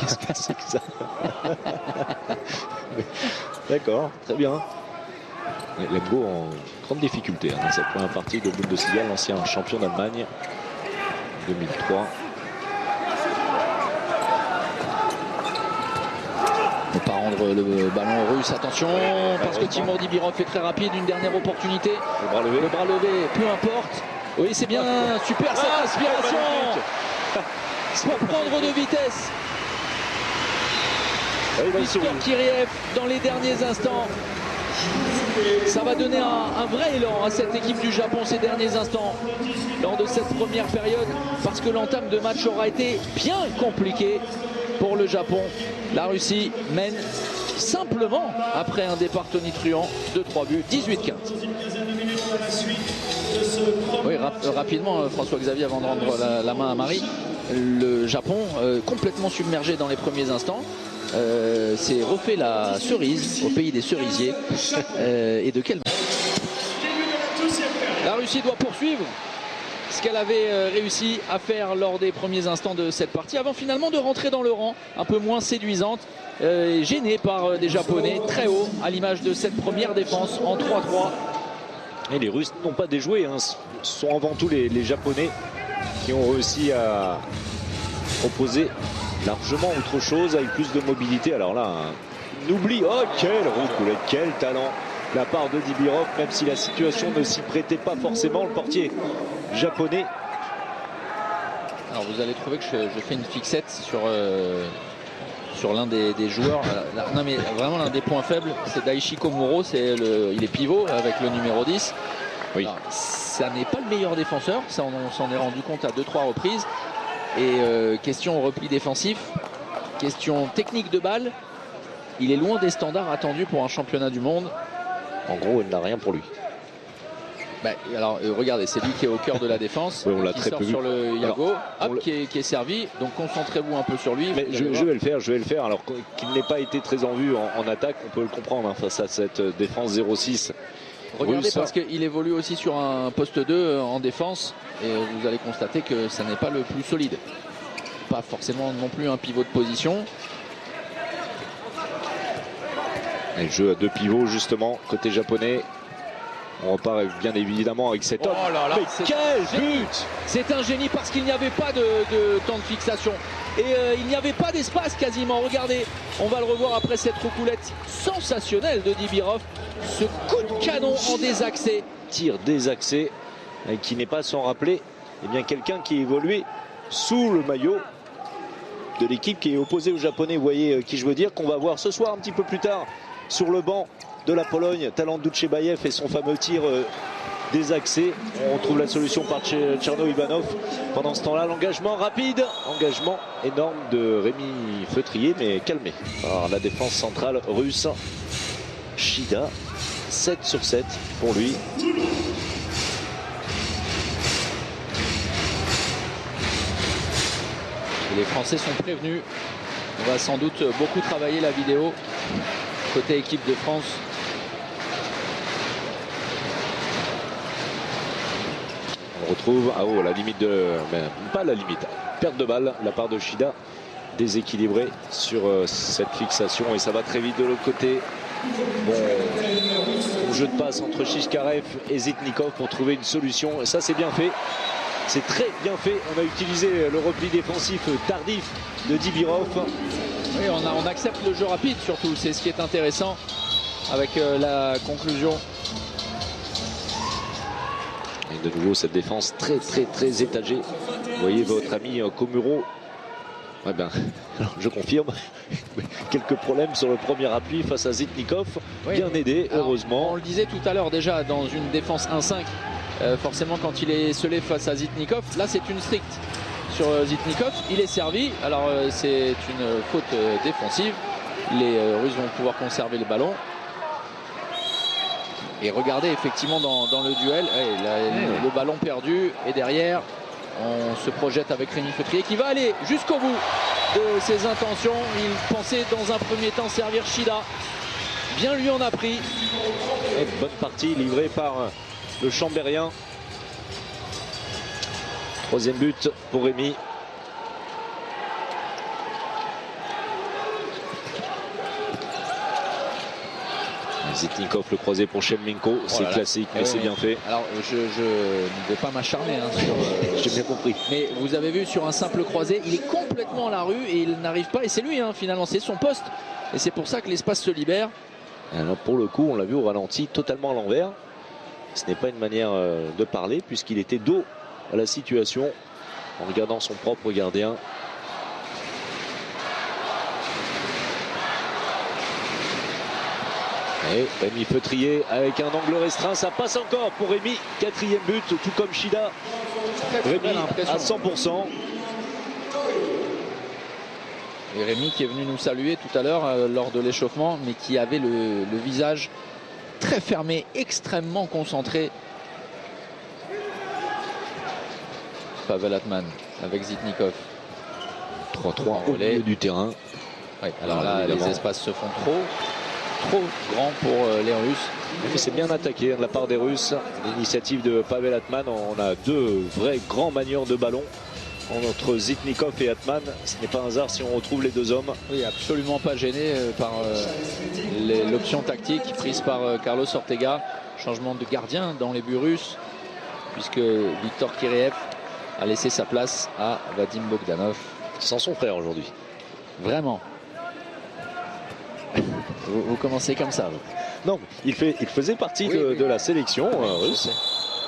Qu'est-ce que c'est que ça? D'accord, très bien. Lemgo en grande difficulté dans cette première partie de Bundesliga, l'ancien champion d'Allemagne 2003. Ne pas rendre le ballon aux Russes. Attention, parce que Timur Dibirov est très rapide. Une dernière opportunité. Le bras levé, peu importe. Oui, c'est bien. Super cette inspiration. Pour prendre de vitesse. Victor Kiriev dans les derniers instants. Ça va donner un vrai élan à cette équipe du Japon ces derniers instants lors de cette première période, parce que l'entame de match aura été bien compliquée pour le Japon. La Russie mène simplement après un départ tonitruant de 3 buts, 18-15. Oui, rapidement, François-Xavier, avant de rendre la main à Marie, le Japon complètement submergé dans les premiers instants. C'est refait la cerise au pays des cerisiers. Et de quelle... La Russie doit poursuivre ce qu'elle avait réussi à faire lors des premiers instants de cette partie, avant finalement de rentrer dans le rang, un peu moins séduisante, gênée par des Japonais très haut, à l'image de cette première défense en 3-3. Et les Russes n'ont pas déjoué, ce sont avant tout les Japonais qui ont réussi à proposer largement autre chose avec plus de mobilité. Alors là, un oubli. Oh, quel roucoulette, quel talent de la part de Dibirov, même si la situation ne s'y prêtait pas forcément. Le portier japonais. Alors vous allez trouver que je fais une fixette sur l'un des joueurs. Non mais vraiment l'un des points faibles, c'est Daichi Komuro. Il est pivot avec le numéro 10. Oui. Alors, ça n'est pas le meilleur défenseur, ça on s'en est rendu compte à 2-3 reprises. Et question repli défensif, question technique de balle, il est loin des standards attendus pour un championnat du monde. En gros, il n'a rien pour lui. Alors regardez, c'est lui qui est au cœur de la défense, oui, on l'a qui très sort peu sur vu. le Yago, qui est servi, donc concentrez-vous un peu sur lui. Mais je vais le faire, alors qu'il n'ait pas été très en vue en attaque, on peut le comprendre face à cette défense 0-6. Regardez, parce qu'il évolue aussi sur un poste 2 en défense, et vous allez constater que ça n'est pas le plus solide. Pas forcément non plus un pivot de position. Et le jeu à 2 pivots justement côté japonais. On repart bien évidemment avec cet homme. Oh là là, mais quel but! C'est un génie, parce qu'il n'y avait pas de temps de fixation. Et il n'y avait pas d'espace quasiment. Regardez, on va le revoir après cette roucoulette sensationnelle de Dibirov. Ce coup de canon en désaxé. Tir désaxé, qui n'est pas sans rappeler quelqu'un qui évoluait sous le maillot de l'équipe qui est opposée aux Japonais. Vous voyez qui je veux dire, qu'on va voir ce soir un petit peu plus tard sur le banc de la Pologne. Talent Dutchebaev et son fameux tir désaxé. On trouve la solution par Tcherno Ivanov. Pendant ce temps-là, l'engagement rapide, engagement énorme de Rémi Feutrier, mais calmé par la défense centrale russe. Shida, 7 sur 7 pour lui. Et les Français sont prévenus. On va sans doute beaucoup travailler la vidéo côté équipe de France. On retrouve à haut la limite de... Mais pas la limite. perte de balle de la part de Shida, déséquilibré sur cette fixation et ça va très vite de l'autre côté. Bon jeu de passe entre Shishkarev et Zitnikov pour trouver une solution et ça c'est bien fait. C'est très bien fait. On a utilisé le repli défensif tardif de Dibirov. Oui, on accepte le jeu rapide surtout. C'est ce qui est intéressant avec la conclusion. Et de nouveau cette défense très étagée. Vous voyez votre ami Komuro. Ouais ben, alors je confirme. Quelques problèmes sur le premier appui face à Zitnikov. Oui. Bien aidé, heureusement. On le disait tout à l'heure déjà dans une défense 1-5. Forcément quand il est scellé face à Zitnikov, là c'est une stricte sur Zitnikov, il est servi, alors c'est une faute défensive, les Russes vont pouvoir conserver le ballon. Et regardez effectivement dans le duel, le ballon perdu et derrière on se projette avec Rémi Feutrier qui va aller jusqu'au bout de ses intentions. Il pensait dans un premier temps servir Shida, bien lui en a pris. Et bonne partie livrée par le Chambérien. Troisième but pour Rémi. Zitnikov le croisé pour Shevchenko, c'est classique mais c'est bien fait. Alors je ne vais pas m'acharner j'ai bien compris. Mais vous avez vu sur un simple croisé, il est complètement à la rue et il n'arrive pas, et c'est lui finalement, c'est son poste. Et c'est pour ça que l'espace se libère. Alors pour le coup, on l'a vu au ralenti, totalement à l'envers. Ce n'est pas une manière de parler puisqu'il était dos à la situation en regardant son propre gardien. Et Rémi Feutrier avec un angle restreint, ça passe encore pour Rémi. Quatrième but, tout comme Shida. Rémi à 100%. Et Rémi qui est venu nous saluer tout à l'heure lors de l'échauffement, mais qui avait le visage très fermé, extrêmement concentré. Pavel Atman avec Zitnikov. 3-3 au milieu du terrain. Ouais, alors là, évidemment, les espaces se font trop grands pour les Russes. C'est bien attaqué de la part des Russes. L'initiative de Pavel Atman. On a deux vrais grands manieurs de ballon entre Zitnikov et Atman. Ce n'est pas un hasard si on retrouve les deux hommes. Oui, absolument pas gêné par l'option tactique prise par Carlos Ortega. Changement de gardien dans les buts russes, puisque Viktor Kyriev a laissé sa place à Vadim Bogdanov. Sans son frère aujourd'hui. Vraiment. Vous commencez comme ça. Non, il faisait partie de la sélection russe.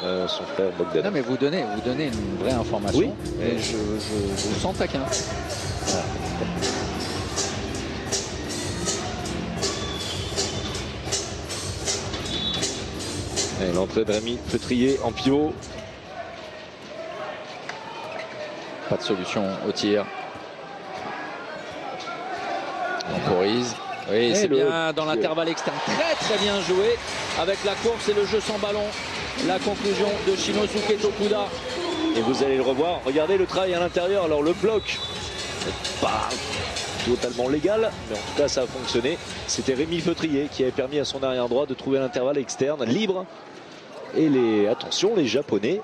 Son frère Bogdanov. Non mais vous donnez une vraie information. Oui. Et je vous sens taquin. Voilà. L'entrée de Rémi Feutrier en pivot. Pas de solution au tir. Temporise. Oui, c'est bien dans l'intervalle externe. Très bien joué avec la course et le jeu sans ballon. La conclusion de Shinosuke Tokuda. Et vous allez le revoir. Regardez le travail à l'intérieur. Alors le bloc n'est pas totalement légal, mais en tout cas ça a fonctionné. C'était Rémi Feutrier qui avait permis à son arrière droit de trouver l'intervalle externe libre. Et attention, les Japonais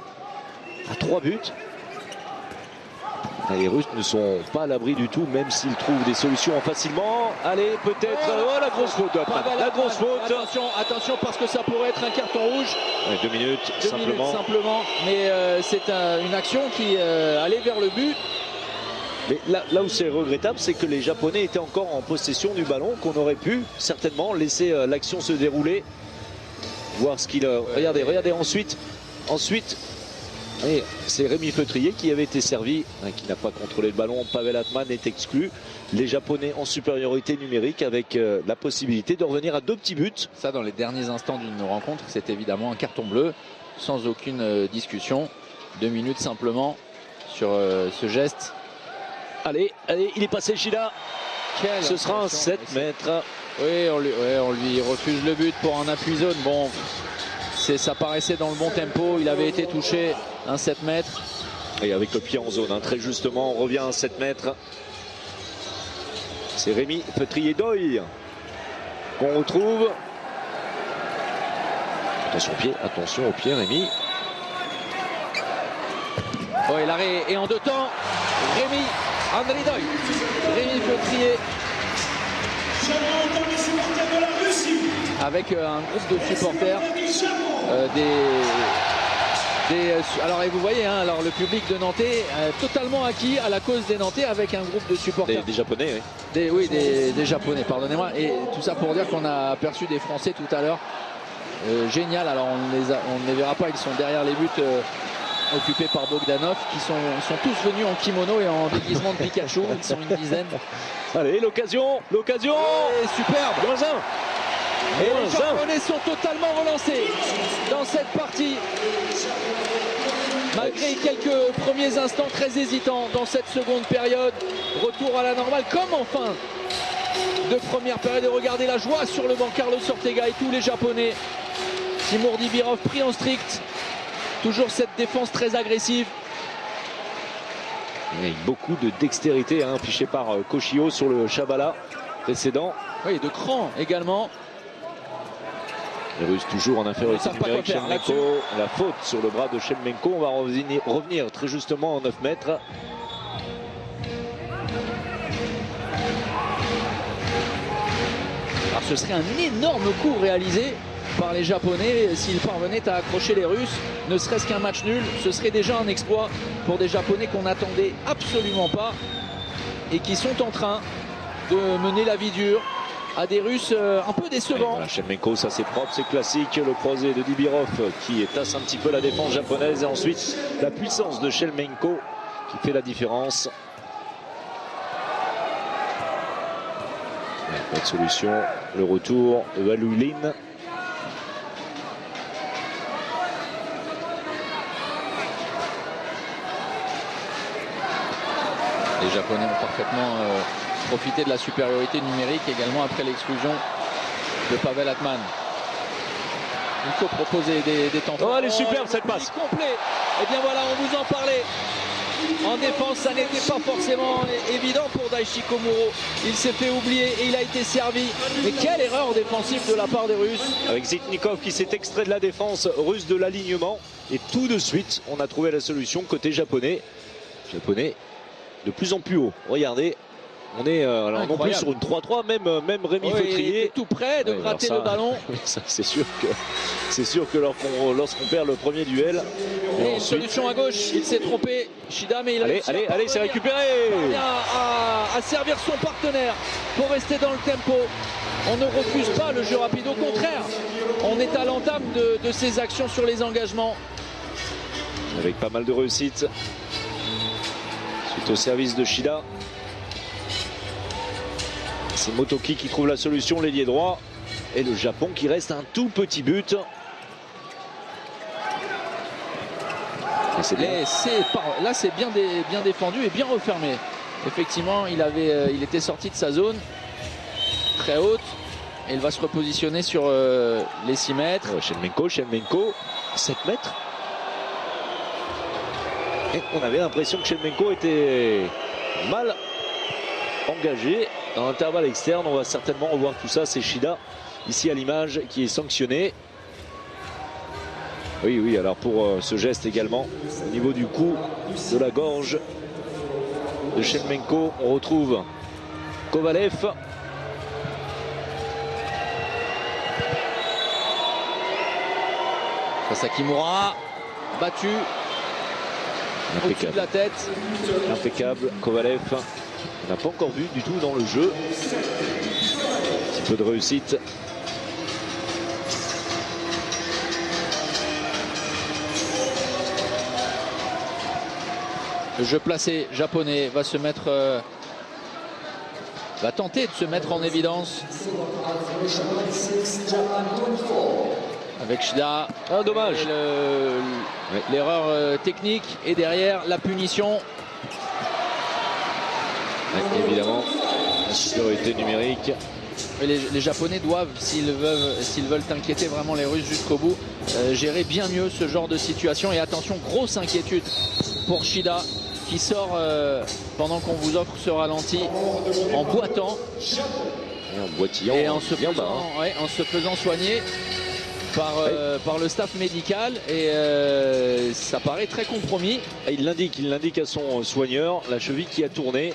à 3 buts. Les Russes ne sont pas à l'abri du tout, même s'ils trouvent des solutions facilement. Allez, peut-être. Oh, la grosse faute. La grosse faute. Attention, parce que ça pourrait être un carton rouge. Ouais, 2 minutes, simplement. Mais c'est une action qui allait vers le but. Mais là où c'est regrettable, c'est que les Japonais étaient encore en possession du ballon, qu'on aurait pu certainement laisser l'action se dérouler. Voir ce qu'il... Regardez, ensuite. C'est Rémi Feutrier qui avait été servi, qui n'a pas contrôlé le ballon. Pavel Atman est exclu. Les Japonais en supériorité numérique avec la possibilité de revenir à 2 petits buts. Ça, dans les derniers instants d'une rencontre, c'est évidemment un carton bleu, sans aucune discussion. 2 minutes simplement sur ce geste. Allez, il est passé Shida. Ce sera un 7 mètres. Oui, on lui refuse le but pour un appui zone. Bon, ça paraissait dans le bon tempo. Il avait été touché. Un 7 mètres. Et avec le pied en zone, très justement, on revient à 7 mètres. C'est Rémi Feutrier-Doyle qu'on retrouve. Attention au pied, Rémi. Oh, et l'arrêt est en deux temps. Rémi Andridoy. Rémi Feutrier. Avec un groupe de supporters. Alors et vous voyez, hein, alors le public de Nantais totalement acquis à la cause des Nantais avec un groupe de supporters. Des Japonais, oui. Des Japonais, pardonnez-moi. Et tout ça pour dire qu'on a aperçu des Français tout à l'heure. Génial, alors on ne les verra pas, ils sont derrière les buts occupés par Bogdanov, qui sont tous venus en kimono et en déguisement de Pikachu, ils sont une dizaine. Allez, l'occasion. Et superbe. -1. Et les Japonais sont totalement relancés dans cette partie. Malgré quelques premiers instants très hésitants dans cette seconde période. Retour à la normale comme en fin de première période. Et regardez la joie sur le banc. Carlos Ortega et tous les Japonais. Timur Dibirov pris en strict. Toujours cette défense très agressive. Il y a beaucoup de dextérité affichée par Koshio sur le Chabala précédent. Oui, de cran également. Les Russes toujours en infériorité numérique. Shelemenko, la faute sur le bras de Shelemenko. On va revenir très justement en 9 mètres. Alors ce serait un énorme coup réalisé par les Japonais s'ils parvenaient à accrocher les Russes. Ne serait-ce qu'un match nul, ce serait déjà un exploit pour des Japonais qu'on n'attendait absolument pas et qui sont en train de mener la vie dure à des Russes un peu décevants. Voilà, Shelemenko, ça c'est propre, c'est classique. Le croisé de Dibirov qui tasse un petit peu la défense japonaise. Et ensuite, la puissance de Shelemenko qui fait la différence. Pas de solution. Le retour de Valulin. Les Japonais ont parfaitement profité de la supériorité numérique également après l'exclusion de Pavel Atman. Il faut proposer des temps. Oh, elle est superbe cette passe. Complet. Et bien voilà, on vous en parlait. En défense, ça n'était pas forcément évident pour Daichi Komuro. Il s'est fait oublier et il a été servi. Mais quelle erreur défensive de la part des Russes. Avec Zitnikov qui s'est extrait de la défense russe de l'alignement. Et tout de suite, on a trouvé la solution côté japonais. Japonais de plus en plus haut. Regardez, on est alors non plus sur une 3-3, même Rémi Feutrier était tout près de gratter le ballon. C'est sûr que lorsqu'on perd le premier duel. Et une solution à gauche, il s'est trompé. Shida, mais il allez, c'est récupéré. À servir son partenaire pour rester dans le tempo. On ne refuse pas le jeu rapide, au contraire. On est à l'entame de ses actions sur les engagements. Avec pas mal de réussite. Suite au service de Shida. C'est Motoki qui trouve la solution, l'ailier droit. Et le Japon qui reste un tout petit but. Là, c'est bien défendu et bien refermé. Effectivement, il était sorti de sa zone très haute. Et il va se repositionner sur les 6 mètres. Shelemenko, 7 mètres. Et on avait l'impression que Shelemenko était mal engagé dans l'intervalle externe. On va certainement revoir tout ça. C'est Shida ici à l'image qui est sanctionné. Oui, alors pour ce geste également au niveau du cou, de la gorge de Shelemenko, on retrouve Kovalev. Face à Kimura, battu au-dessus de la tête. Impeccable, Kovalev. On n'a pas encore vu du tout dans le jeu. Un petit peu de réussite. Le jeu placé japonais va se mettre, va tenter de se mettre en évidence. Avec Shida. Ah, dommage. L'erreur technique et derrière la punition. Évidemment, la supériorité numérique. Les Japonais doivent, s'ils veulent inquiéter vraiment les Russes jusqu'au bout, gérer bien mieux ce genre de situation. Et attention, grosse inquiétude pour Shida qui sort pendant qu'on vous offre ce ralenti en boitant et en boitillant et en se faisant soigner. par le staff médical et ça paraît très compromis. Il l'indique à son soigneur, la cheville qui a tourné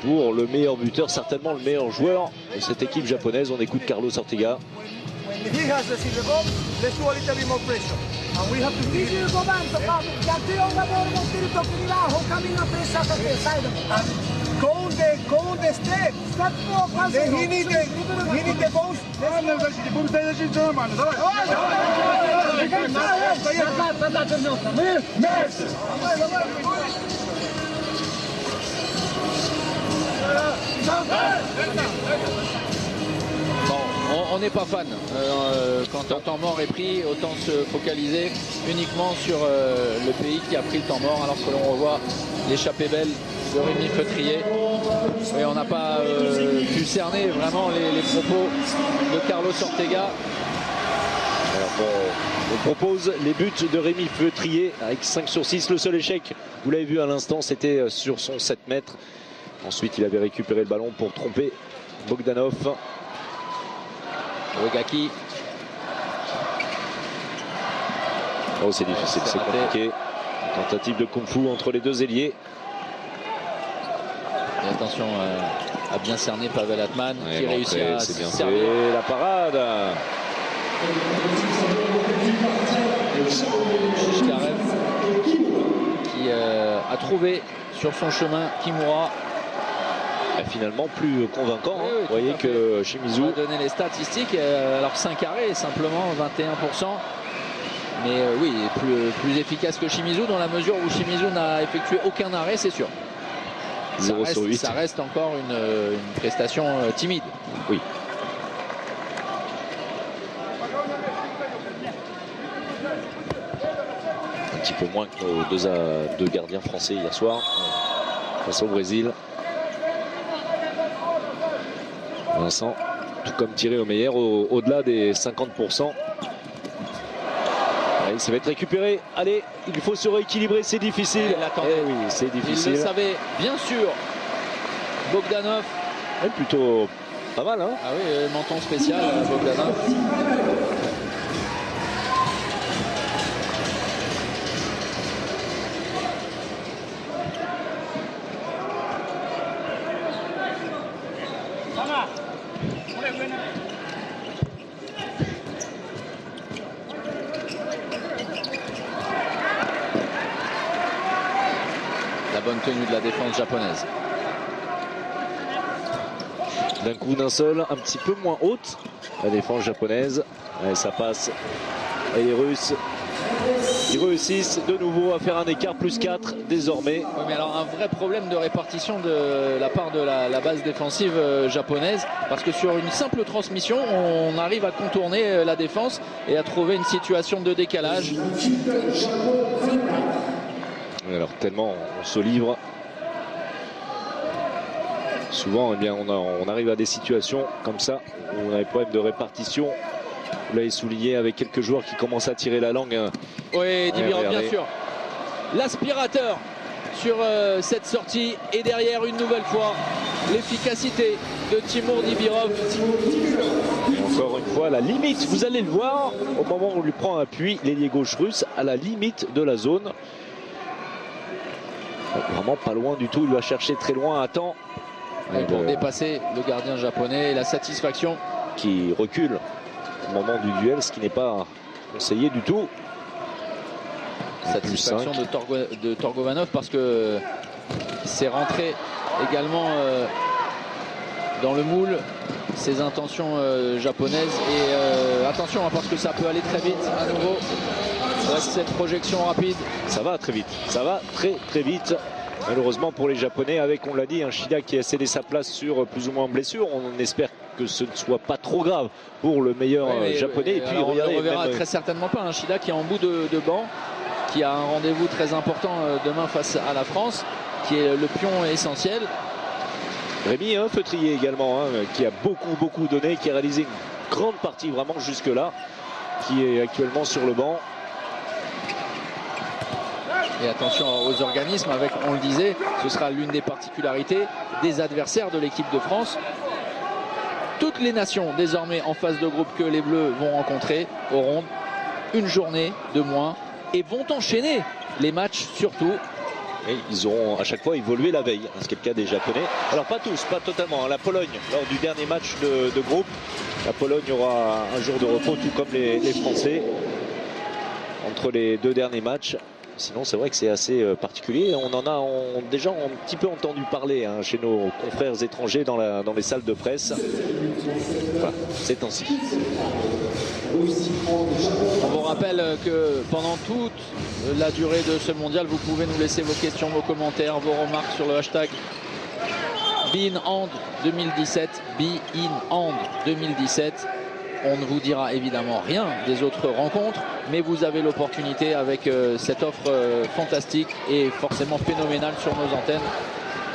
pour le meilleur buteur, certainement le meilleur joueur de cette équipe japonaise. On écoute Carlos Ortega. He has received the ball. Let's do a little bit more pressure. And we have to keep it. Count the steps. Then he need the post. Bon, on n'est pas fan. Quand un temps mort est pris, autant se focaliser uniquement sur le pays qui a pris le temps mort, alors que l'on revoit l'échappée belle de Rémi Feutrier. Et on n'a pas pu cerner vraiment les propos de Carlos Ortega. Alors, on propose les buts de Rémi Feutrier avec 5 sur 6. Le seul échec, vous l'avez vu à l'instant, c'était sur son 7 mètres. Ensuite, il avait récupéré le ballon pour tromper Bogdanov. Ogaki. Oh, c'est difficile, c'est compliqué. Tentative de kung-fu entre les deux ailiers. Et attention à bien cerner Pavel Atman qui réussit à bien servir. fait, la parade. Shishkarev qui a trouvé sur son chemin Kimura. Finalement plus convaincant. Oui, vous voyez que Shimizu. On va donner les statistiques. Alors 5 arrêts, simplement 21%. Mais oui, plus efficace que Shimizu dans la mesure où Shimizu n'a effectué aucun arrêt, c'est sûr. 0 sur 8. Ça reste encore une prestation timide. Oui. Un petit peu moins que nos deux gardiens français hier soir face au Brésil. Vincent, tout comme tiré au meilleur, au-delà des 50%. Allez, ça va être récupéré. Allez, il faut se rééquilibrer, c'est difficile. Oui, c'est difficile. Il le savait, bien sûr. Bogdanov. Plutôt pas mal, hein. Ah oui, menton spécial, Bogdanov. La bonne tenue de la défense japonaise. D'un coup, d'un seul, un petit peu moins haute, la défense japonaise. Allez, ça passe. Et les Russes, ils réussissent de nouveau à faire un écart plus 4 désormais. Oui, mais alors un vrai problème de répartition de la part de la base défensive japonaise, parce que sur une simple transmission, on arrive à contourner la défense et à trouver une situation de décalage. Alors tellement on se livre. Souvent, eh bien, on arrive à des situations comme ça où on a des problèmes de répartition. Vous l'avez souligné avec quelques joueurs qui commencent à tirer la langue. Oui, Dibirov, bien sûr. L'aspirateur sur cette sortie. Et derrière, une nouvelle fois, l'efficacité de Timur Dibirov. Et encore une fois, la limite, vous allez le voir, au moment où on lui prend appui, l'ailier gauche russe, à la limite de la zone. Vraiment pas loin du tout, il va chercher très loin à temps. Et pour dépasser le gardien japonais, la satisfaction. Qui recule au moment du duel, ce qui n'est pas conseillé du tout. Satisfaction de Torgovanov parce que c'est rentré également dans le moule ses intentions japonaises. Et attention, hein, parce que ça peut aller très vite à nouveau. Avec cette projection rapide. Ça va très vite, ça va très vite. Malheureusement pour les Japonais, avec, on l'a dit, un Shida qui a cédé sa place sur plus ou moins blessure. On espère que ce ne soit pas trop grave pour le meilleur japonais. Et puis on ne le reverra très certainement pas. Un Shida qui est en bout de banc, qui a un rendez-vous très important demain face à la France, qui est le pion essentiel. Rémi Feutrier également, qui a beaucoup donné, qui a réalisé une grande partie vraiment jusque-là, qui est actuellement sur le banc. Et attention aux organismes, avec, on le disait, ce sera l'une des particularités des adversaires de l'équipe de France. toutes les nations désormais en phase de groupe que les Bleus vont rencontrer auront une journée de moins et vont enchaîner les matchs surtout. Et ils auront à chaque fois évolué la veille, ce qui est le cas des Japonais. Alors pas tous, pas totalement. La Pologne, lors du dernier match de groupe, la Pologne aura un jour de repos, tout comme les Français, entre les deux derniers matchs. Sinon, c'est vrai que c'est assez particulier. On en a déjà un petit peu entendu parler chez nos confrères étrangers dans les salles de presse. Voilà, c'est ainsi. On vous rappelle que pendant toute la durée de ce mondial, vous pouvez nous laisser vos questions, vos commentaires, vos remarques sur le hashtag BeInHand2017. BeInHand2017. On ne vous dira évidemment rien des autres rencontres, mais vous avez l'opportunité avec cette offre fantastique et forcément phénoménale sur nos antennes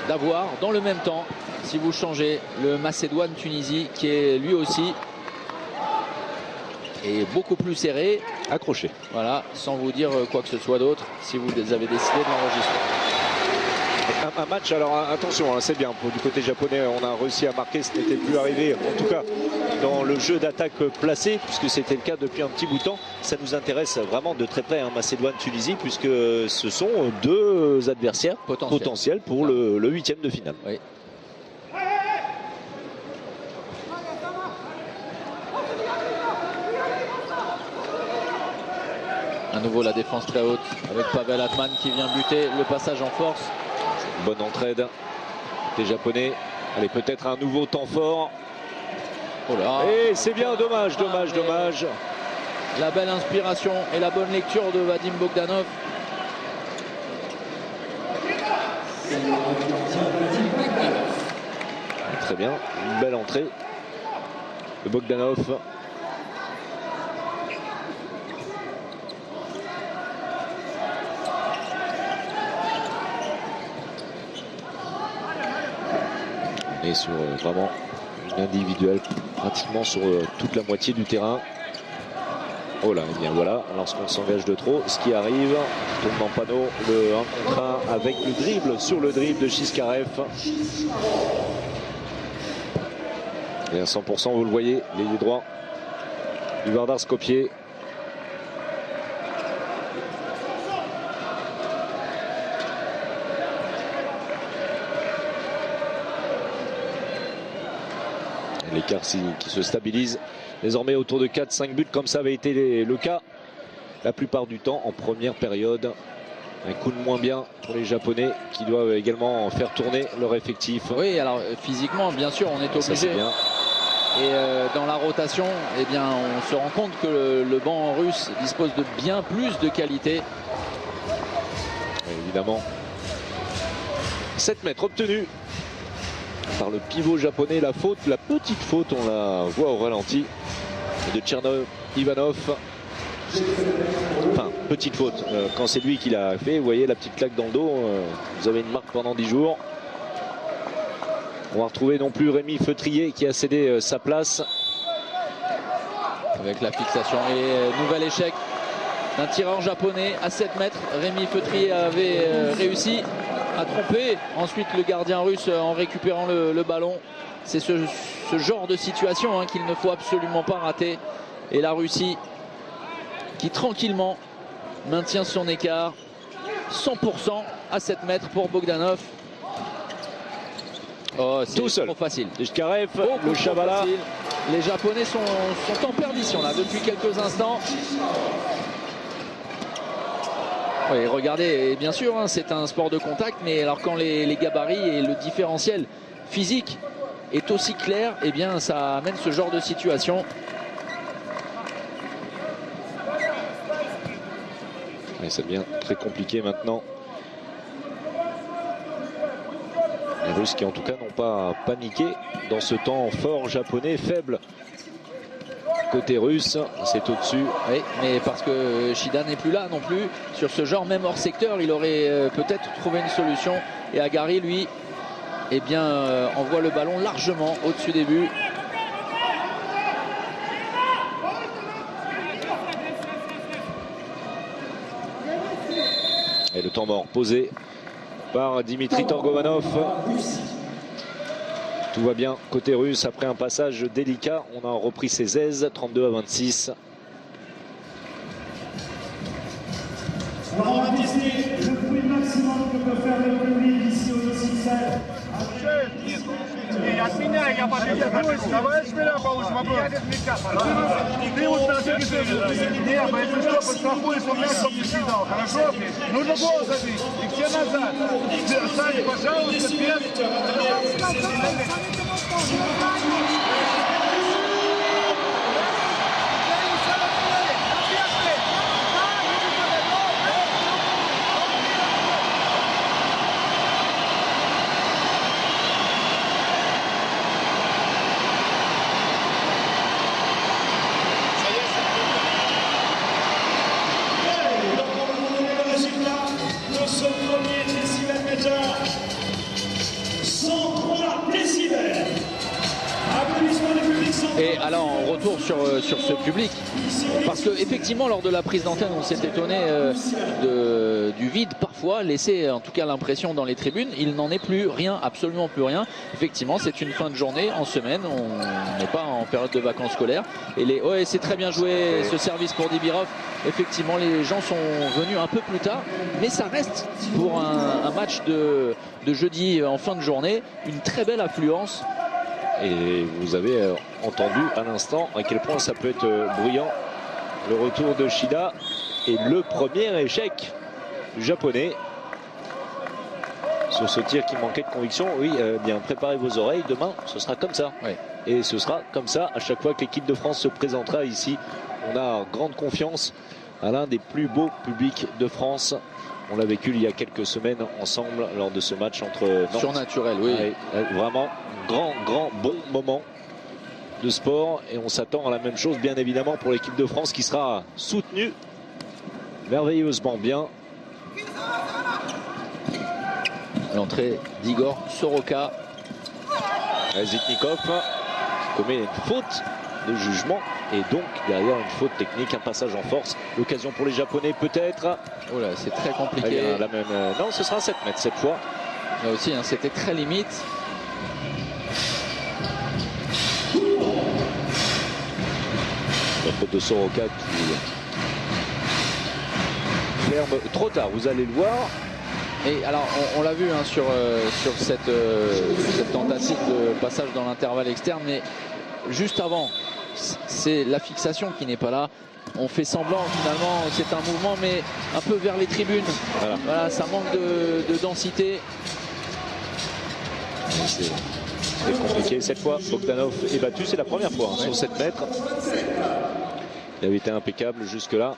d'avoir dans le même temps, si vous changez, le Macédoine-Tunisie qui est lui aussi est beaucoup plus serré. Accroché. Voilà, sans vous dire quoi que ce soit d'autre, si vous avez décidé de l'enregistrer. Un match, alors attention, c'est bien. Du côté japonais, on a réussi à marquer, ce n'était plus arrivé, en tout cas dans le jeu d'attaque placé, puisque c'était le cas depuis un petit bout de temps. Ça nous intéresse vraiment de très près, Macédoine-Tunisie, puisque ce sont deux adversaires potentiels pour le 8e de finale. Oui. À nouveau la défense très haute avec Pavel Atman qui vient buter, le passage en force. Bonne entraide des Japonais. Allez, peut-être un nouveau temps fort. Oh là. Et c'est bien, dommage. La belle inspiration et la bonne lecture de Vadim Bogdanov. Très bien, une belle entrée de Bogdanov. Et sur vraiment une individuelle pratiquement sur toute la moitié du terrain. Oh là, et bien voilà, lorsqu'on s'engage de trop, ce qui arrive, tourne en panneau, le 1 contre 1 avec le dribble sur le dribble de Chiskarev. Et à 100%, vous le voyez, l'ailier droit du Vardar Skopje. L'écart qui se stabilise désormais autour de 4-5 buts, comme ça avait été le cas la plupart du temps en première période. Un coup de moins bien pour les Japonais qui doivent également faire tourner leur effectif. Oui, alors physiquement, bien sûr, on est obligé. Et dans la rotation, eh bien, on se rend compte que le banc russe dispose de bien plus de qualité. Et évidemment. 7 mètres obtenus par le pivot japonais. La faute, la petite faute, on la voit au ralenti, de Tchernov Ivanov. Enfin, petite faute, quand c'est lui qui l'a fait, vous voyez la petite claque dans le dos, vous avez une marque pendant 10 jours. On va retrouver non plus Rémi Feutrier qui a cédé sa place. Avec la fixation et nouvel échec d'un tireur japonais à 7 mètres. Rémi Feutrier avait réussi à tromper ensuite le gardien russe en récupérant le ballon. C'est ce genre de situation qu'il ne faut absolument pas rater. Et la Russie qui tranquillement maintient son écart. 100% à 7 mètres pour Bogdanov. Oh, c'est trop facile. Chiskarev, le Chavala. Les Japonais sont en perdition là depuis quelques instants. Oui, regardez, bien sûr, c'est un sport de contact, mais alors quand les gabarits et le différentiel physique est aussi clair, eh bien ça amène ce genre de situation. Et ça devient très compliqué maintenant. Les Russes qui en tout cas n'ont pas paniqué dans ce temps fort japonais, faible. Côté russe, c'est au-dessus. Oui, mais parce que Shida n'est plus là non plus. Sur ce genre, même hors secteur, il aurait peut-être trouvé une solution. Et Agari, lui, eh bien, envoie le ballon largement au-dessus des buts. Et le temps mort posé par Dimitri Torgovanov. Tout va bien côté russe après un passage délicat. On a repris ses aises, 32-26. Alors on va tester le bruit maximum que peut faire le public ici au Luxembourg. От меня я подожди, давай шмеля получим, вопрос. Ты вот на всякий случай, если что, подстрахуешь, он мясо не съедал, хорошо? Нужно гол забить, и все назад. Сань, пожалуйста, без... Et alors on retourne sur ce public, parce que effectivement lors de la prise d'antenne on s'est étonné du vide parfois laissé, en tout cas l'impression dans les tribunes. Il n'en est plus rien, absolument plus rien. Effectivement c'est une fin de journée en semaine, on n'est pas en période de vacances scolaires et c'est très bien joué ce service pour Dibirov. Effectivement les gens sont venus un peu plus tard, mais ça reste pour un match de jeudi en fin de journée une très belle affluence. Et vous avez entendu à l'instant à quel point ça peut être bruyant. Le retour de Shida et le premier échec du japonais sur ce tir qui manquait de conviction. Oui, bien préparez vos oreilles, demain ce sera comme ça. Ouais. Et ce sera comme ça à chaque fois que l'équipe de France se présentera ici. On a grande confiance à l'un des plus beaux publics de France. On l'a vécu il y a quelques semaines ensemble lors de ce match entre Nantes. Surnaturel, oui. Vraiment grand bon moment de sport, et on s'attend à la même chose bien évidemment pour l'équipe de France qui sera soutenue merveilleusement bien. L'entrée d'Igor Soroka. Zitnikov qui commet une faute de jugement et donc derrière une faute technique, un passage en force, l'occasion pour les Japonais peut-être. Oh là, c'est très compliqué. La même, non, ce sera 7 mètres cette fois. Là aussi, hein, c'était très limite. La faute de Soroka qui ferme trop tard, vous allez le voir. Et alors on l'a vu hein, sur cette tentative de passage dans l'intervalle externe, mais juste avant, c'est la fixation qui n'est pas là. On fait semblant finalement, c'est un mouvement mais un peu vers les tribunes. Voilà, ça manque de densité. C'est compliqué cette fois. Bogdanov est battu, c'est la première fois sur 7 mètres. Il avait été impeccable jusque là.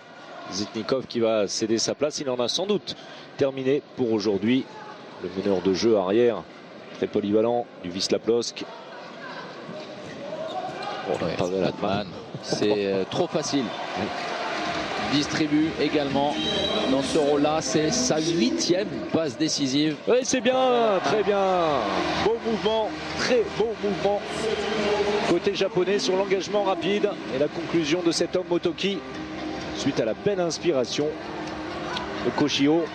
Zitnikov qui va céder sa place, il en a sans doute terminé pour aujourd'hui. Le meneur de jeu arrière, très polyvalent du Wisla Plock. Latman, c'est trop facile. Distribue également dans ce rôle-là, c'est sa 8e passe décisive. Oui, c'est bien, très bien. Beau mouvement, très beau mouvement. Côté japonais sur l'engagement rapide et la conclusion de cet homme Motoki suite à la belle inspiration de Koshio.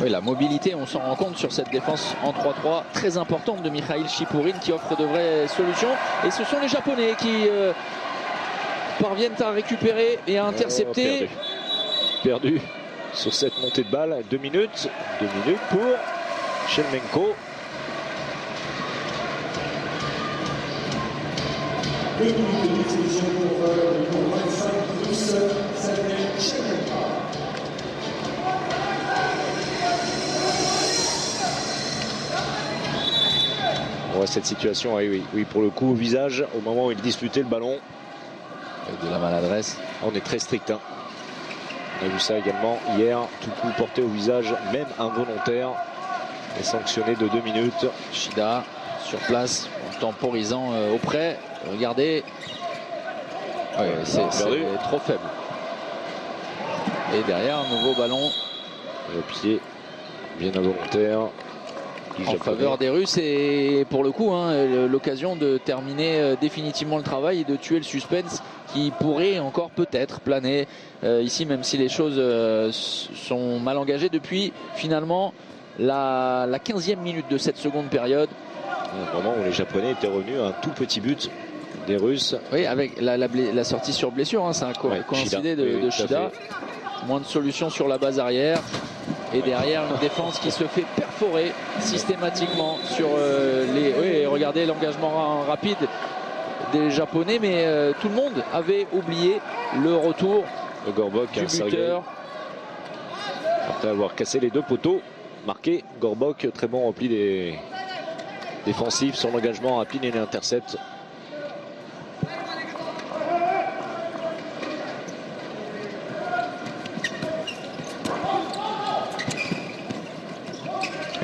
Oui, la mobilité, on s'en rend compte sur cette défense en 3-3 très importante de Mikhail Chipourine qui offre de vraies solutions. Et ce sont les Japonais qui parviennent à récupérer et à intercepter. Perdu sur cette montée de balle. 2 minutes. 2 minutes pour Shevchenko. On voit cette situation, oui, pour le coup au visage au moment où il disputait le ballon. Avec de la maladresse. On est très strict. Hein. On a vu ça également hier. Tout coup porté au visage, même involontaire, est sanctionné de 2 minutes. Shida sur place en temporisant auprès. Regardez. Ouais, c'est trop faible. Et derrière, un nouveau ballon. Au pied bien involontaire. En faveur des Russes et pour le coup l'occasion de terminer définitivement le travail et de tuer le suspense qui pourrait encore peut-être planer ici, même si les choses sont mal engagées depuis finalement la 15e minute de cette seconde période. Un moment où les Japonais étaient revenus à un tout petit but des Russes. Oui, avec la sortie sur blessure, hein, c'est un coïncidé de Shida. Moins de solutions sur la base arrière. Et derrière, une défense qui se fait perforer systématiquement sur les... Oui, regardez l'engagement rapide des Japonais, mais tout le monde avait oublié le retour de Gorbok du buteur. Après avoir cassé les deux poteaux, marqué, Gorbok, très bon repli des défensifs sur l'engagement rapide et l'intercept.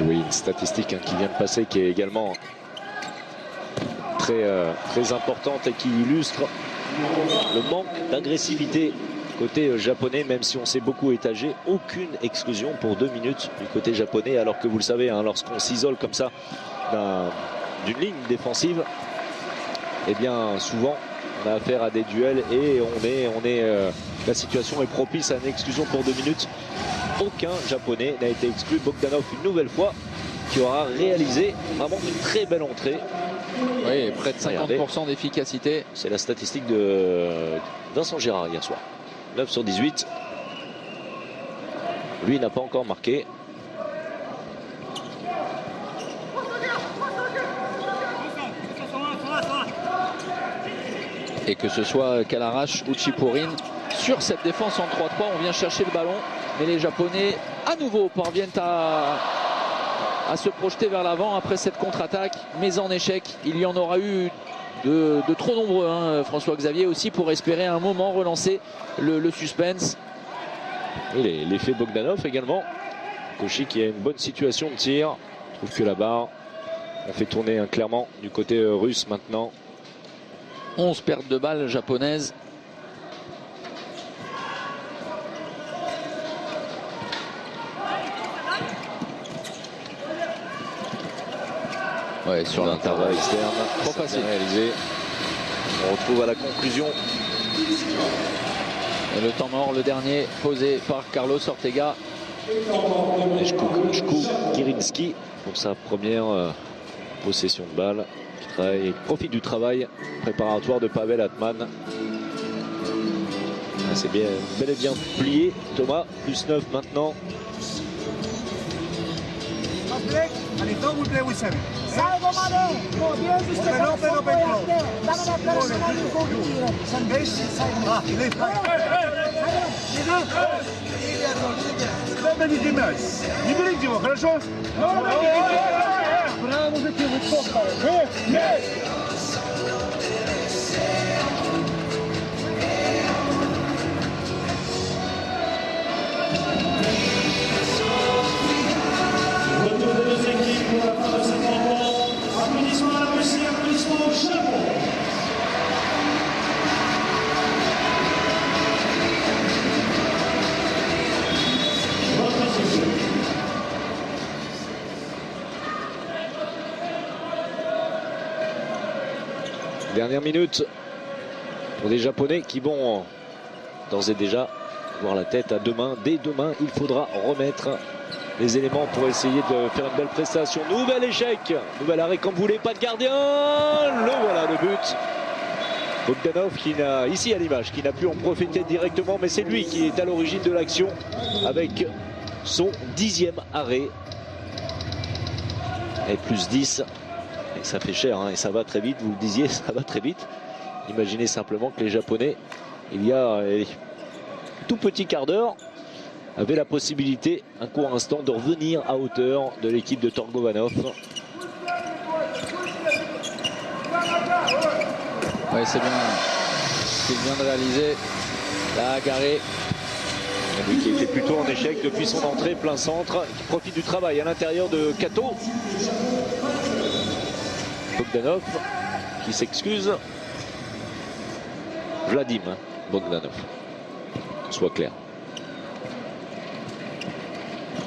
Oui, une statistique qui vient de passer qui est également très importante et qui illustre le manque d'agressivité côté japonais, même si on s'est beaucoup étagé. Aucune exclusion pour 2 minutes du côté japonais, alors que vous le savez, lorsqu'on s'isole comme ça d'une ligne défensive, eh bien souvent on a affaire à des duels et la situation est propice à une exclusion pour 2 minutes. Aucun japonais n'a été exclu. Bogdanov une nouvelle fois qui aura réalisé vraiment une très belle entrée. Oui, près de 50% d'efficacité. C'est la statistique de Vincent Gérard hier soir. 9 sur 18. Lui n'a pas encore marqué. Et que ce soit Kalarash ou Chipourine sur cette défense en 3-3, on vient chercher le ballon, mais les Japonais à nouveau parviennent à se projeter vers l'avant après cette contre-attaque, mais en échec. Il y en aura eu de trop nombreux, François Xavier, aussi pour espérer à un moment relancer le suspense. Et l'effet Bogdanov également. Koshi qui a une bonne situation de tir. Je trouve que la barre, on fait tourner clairement du côté russe maintenant. 11 pertes de balles japonaises. Ouais, sur l'intervalle externe. Trop facile. Réalisé. On retrouve à la conclusion. Et le temps mort, le dernier, posé par Carlos Ortega. Shkou Kirinski pour sa première possession de balle. Il profite du travail préparatoire de Pavel Atman. C'est bien, bel et bien plié. Thomas, plus 9 maintenant. Retour des deux équipes pour la fin de cette rencontre. Applaudissements à la Russie, applaudissements au Japon. Dernière minute pour des Japonais qui vont d'ores et déjà voir la tête à demain. Dès demain, il faudra remettre les éléments pour essayer de faire une belle prestation. Nouvel échec, nouvel arrêt comme vous voulez, pas de gardien. Le voilà, le but. Bogdanov qui n'a, ici à l'image, qui n'a pu en profiter directement, mais c'est lui qui est à l'origine de l'action avec son 10e arrêt. Et plus 10. Et ça fait cher, et ça va très vite, vous le disiez, ça va très vite. Imaginez simplement que les Japonais, il y a tout petit quart d'heure, avaient la possibilité, un court instant, de revenir à hauteur de l'équipe de Torgovanov. Oui, c'est bien ce qu'il vient de réaliser. Là, Garé. Lui qui était plutôt en échec depuis son entrée plein centre, qui profite du travail à l'intérieur de Kato. Bogdanov qui s'excuse. Vladim Bogdanov, qu'on soit clair.